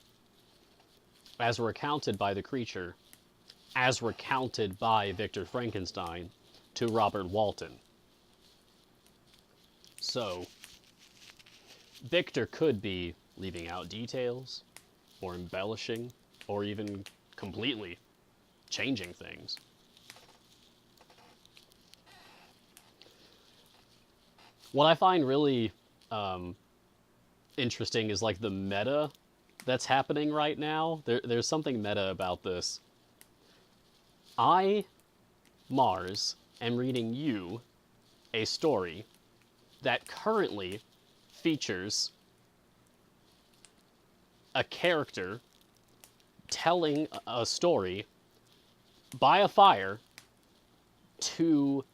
as recounted by the creature, as recounted by Victor Frankenstein to Robert Walton. So, Victor could be leaving out details, or embellishing, or even completely changing things. What I find really interesting is like the meta that's happening right now. There's something meta about this. I, Mars, am reading you a story that currently features a character telling a story by a fire to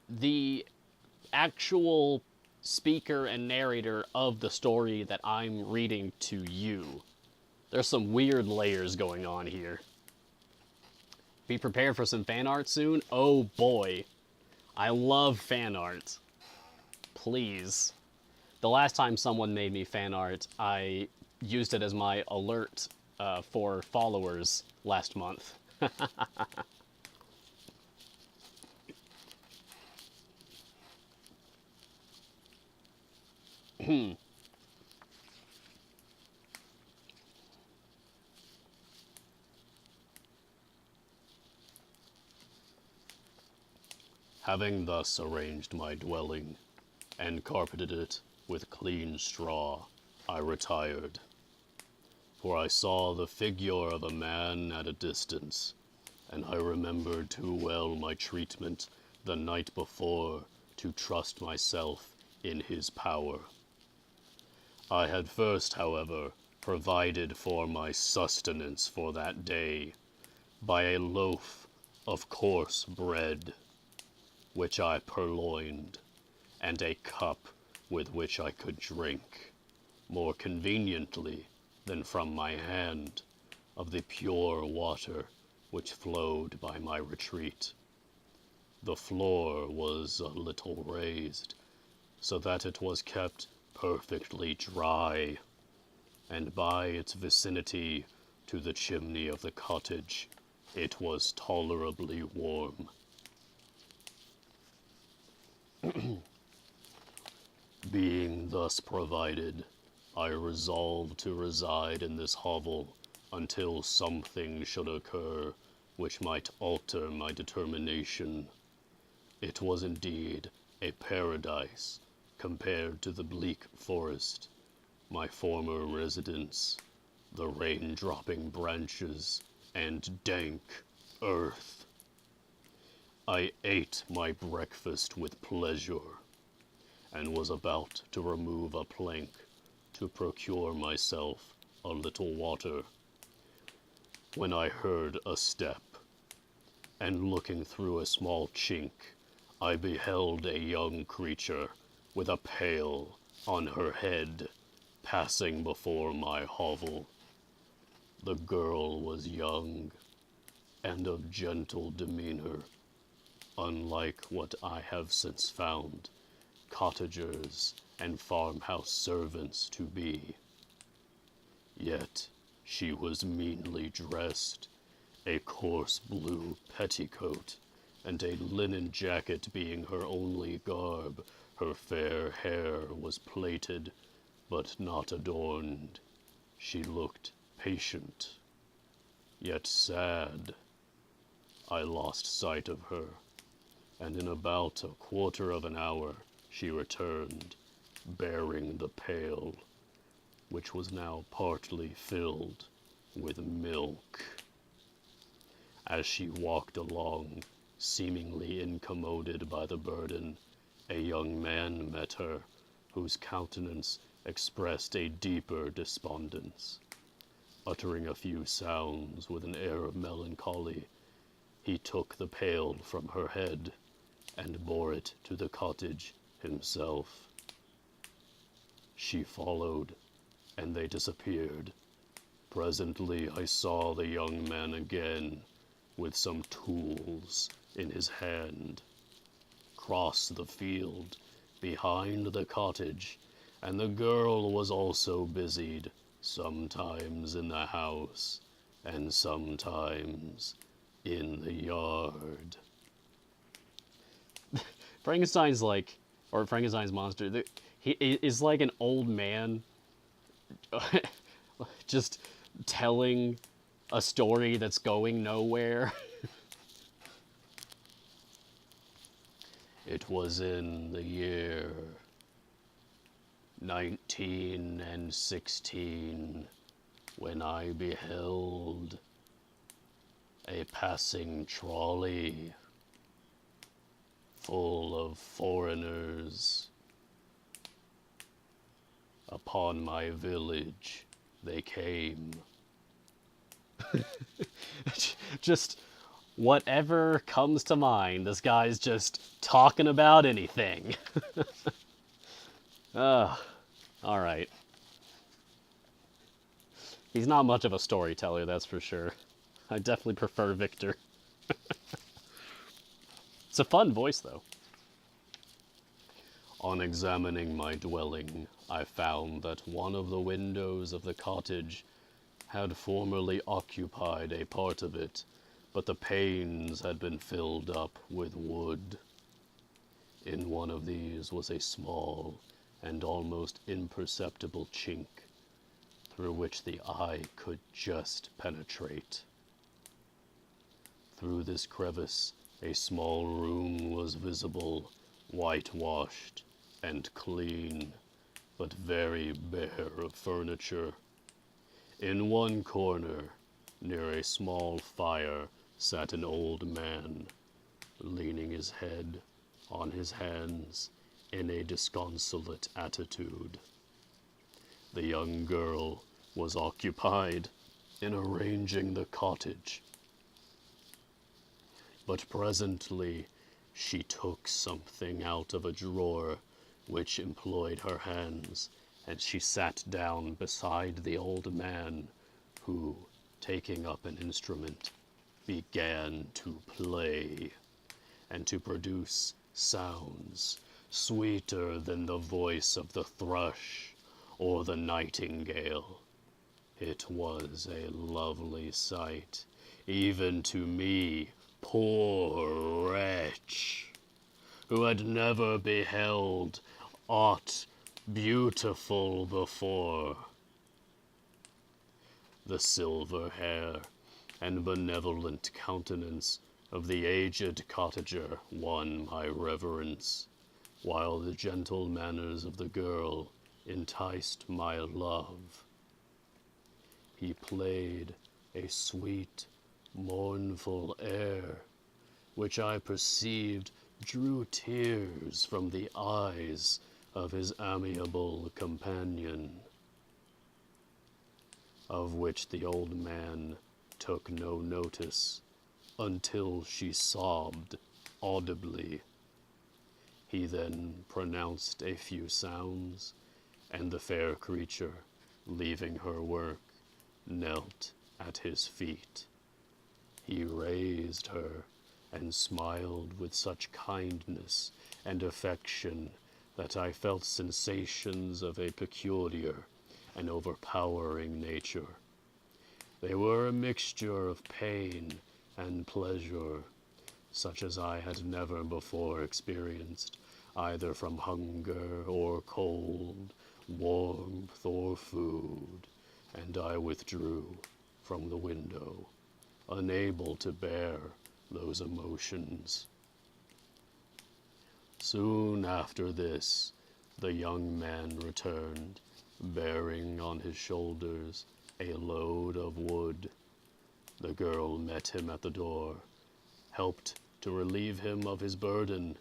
the actual speaker and narrator of the story that I'm reading to you. There's some weird layers going on here. Be prepared for some fan art soon. Oh boy. I love fan art. Please. the last time someone made me fan art, I used it as my alert for followers last month. Having thus arranged my dwelling and carpeted it with clean straw, I retired, for I saw the figure of a man at a distance, and I remembered too well my treatment the night before to trust myself in his power. I had first, however, provided for my sustenance for that day by a loaf of coarse bread, which I purloined, and a cup with which I could drink, more conveniently than from my hand, of the pure water which flowed by my retreat. The floor was a little raised, so that it was kept perfectly dry, and by its vicinity to the chimney of the cottage, it was tolerably warm. Being thus provided, I resolved to reside in this hovel until something should occur which might alter my determination. It was indeed a paradise compared to the bleak forest, my former residence, the rain-dropping branches, and dank earth. I ate my breakfast with pleasure, and was about to remove a plank to procure myself a little water, when I heard a step, and looking through a small chink, I beheld a young creature with a pail on her head passing before my hovel. The girl was young and of gentle demeanor, unlike what I have since found cottagers and farmhouse servants to be. Yet she was meanly dressed, a coarse blue petticoat and a linen jacket being her only garb. Her fair hair was plaited, but not adorned. She looked patient, yet sad. I lost sight of her, and in about a quarter of an hour she returned, bearing the pail, which was now partly filled with milk. As she walked along, seemingly incommoded by the burden, a young man met her, whose countenance expressed a deeper despondence. Uttering a few sounds with an air of melancholy, he took the pail from her head and bore it to the cottage himself. She followed, and they disappeared. Presently I saw the young man again, with some tools in his hand, cross the field behind the cottage, and the girl was also busied, sometimes in the house, and sometimes in the yard. Frankenstein's monster, he is like an old man just telling a story that's going nowhere. It was in the year 1916 when I beheld a passing trolley full of foreigners. Upon my village they came. Just whatever comes to mind. This guy's just talking about anything. Alright. He's not much of a storyteller, that's for sure. I definitely prefer Victor. It's a fun voice, though. On examining my dwelling, I found that one of the windows of the cottage had formerly occupied a part of it, but the panes had been filled up with wood. In one of these was a small and almost imperceptible chink, through which the eye could just penetrate. Through this crevice, a small room was visible, whitewashed and clean, but very bare of furniture. In one corner, near a small fire, sat an old man, leaning his head on his hands in a disconsolate attitude. The young girl was occupied in arranging the cottage, but presently she took something out of a drawer which employed her hands, and she sat down beside the old man, who, taking up an instrument, began to play, and to produce sounds sweeter than the voice of the thrush or the nightingale. It was a lovely sight, even to me, poor wretch, who had never beheld aught beautiful before. The silver hair and benevolent countenance of the aged cottager won my reverence, while the gentle manners of the girl enticed my love. He played a sweet, mournful air, which I perceived drew tears from the eyes of his amiable companion, of which the old man took no notice until she sobbed audibly. He then pronounced a few sounds, and the fair creature, leaving her work, knelt at his feet. He raised her and smiled with such kindness and affection that I felt sensations of a peculiar and overpowering nature. They were a mixture of pain and pleasure, such as I had never before experienced, either from hunger or cold, warmth or food, and I withdrew from the window, unable to bear those emotions. Soon after this, the young man returned, bearing on his shoulders a load of wood. The girl met him at the door, helped to relieve him of his burden,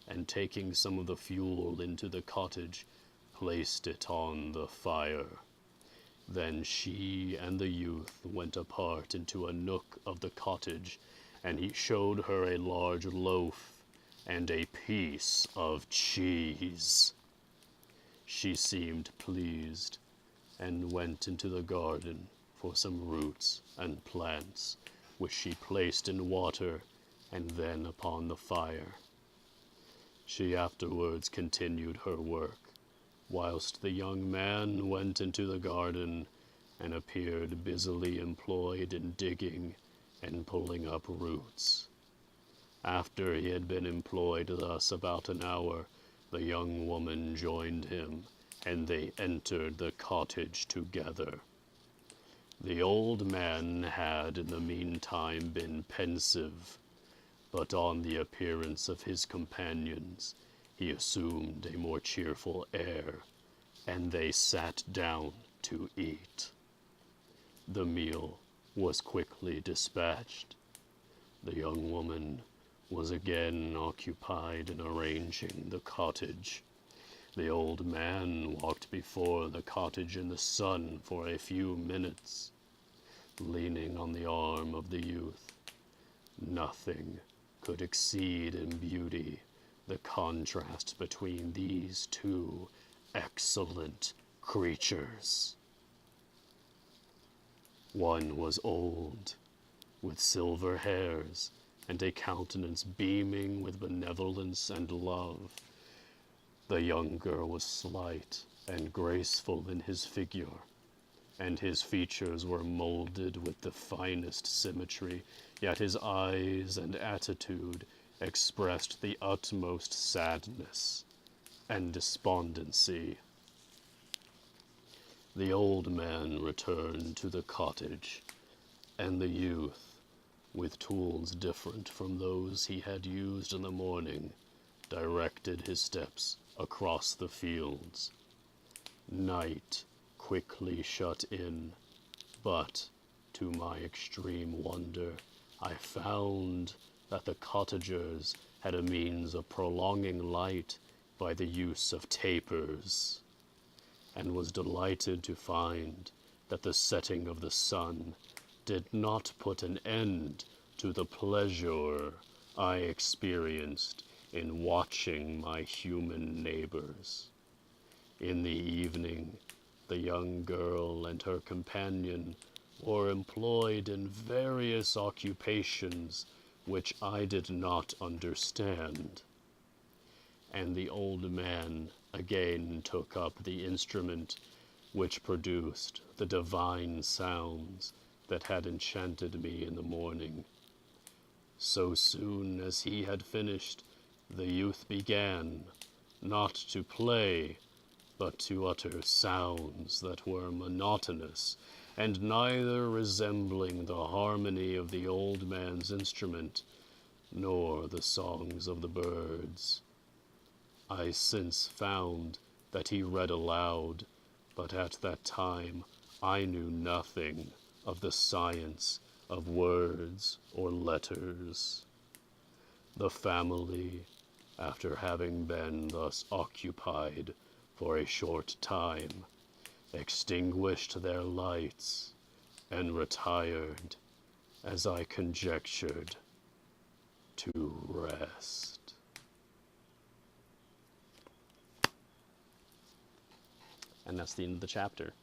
and taking some of the fuel into the cottage, placed it on the fire. Then she and the youth went apart into a nook of the cottage, and he showed her a large loaf and a piece of cheese. She seemed pleased, and went into the garden for some roots and plants, which she placed in water and then upon the fire. She afterwards continued her work, whilst the young man went into the garden and appeared busily employed in digging and pulling up roots. After he had been employed thus about an hour, the young woman joined him, and they entered the cottage together. The old man had in the meantime been pensive, but on the appearance of his companions, he assumed a more cheerful air, and they sat down to eat. The meal was quickly dispatched. The young woman was again occupied in arranging the cottage. The old man walked before the cottage in the sun for a few minutes, leaning on the arm of the youth. Nothing could exceed in beauty the contrast between these two excellent creatures. One was old, with silver hairs, and a countenance beaming with benevolence and love. The younger was slight and graceful in his figure, and his features were molded with the finest symmetry, yet his eyes and attitude expressed the utmost sadness and despondency. The old man returned to the cottage, and the youth, with tools different from those he had used in the morning, directed his steps across the fields. Night quickly shut in, but, to my extreme wonder, I found that the cottagers had a means of prolonging light by the use of tapers, and was delighted to find that the setting of the sun did not put an end to the pleasure I experienced in watching my human neighbors. In the evening, the young girl and her companion were employed in various occupations which I did not understand, and the old man again took up the instrument which produced the divine sounds that had enchanted me in the morning. So soon as he had finished, the youth began, not to play, but to utter sounds that were monotonous, and neither resembling the harmony of the old man's instrument, nor the songs of the birds. I since found that he read aloud, but at that time I knew nothing of the science of words or letters. The family, after having been thus occupied for a short time, extinguished their lights and retired, as I conjectured, to rest.
And that's the end of the chapter.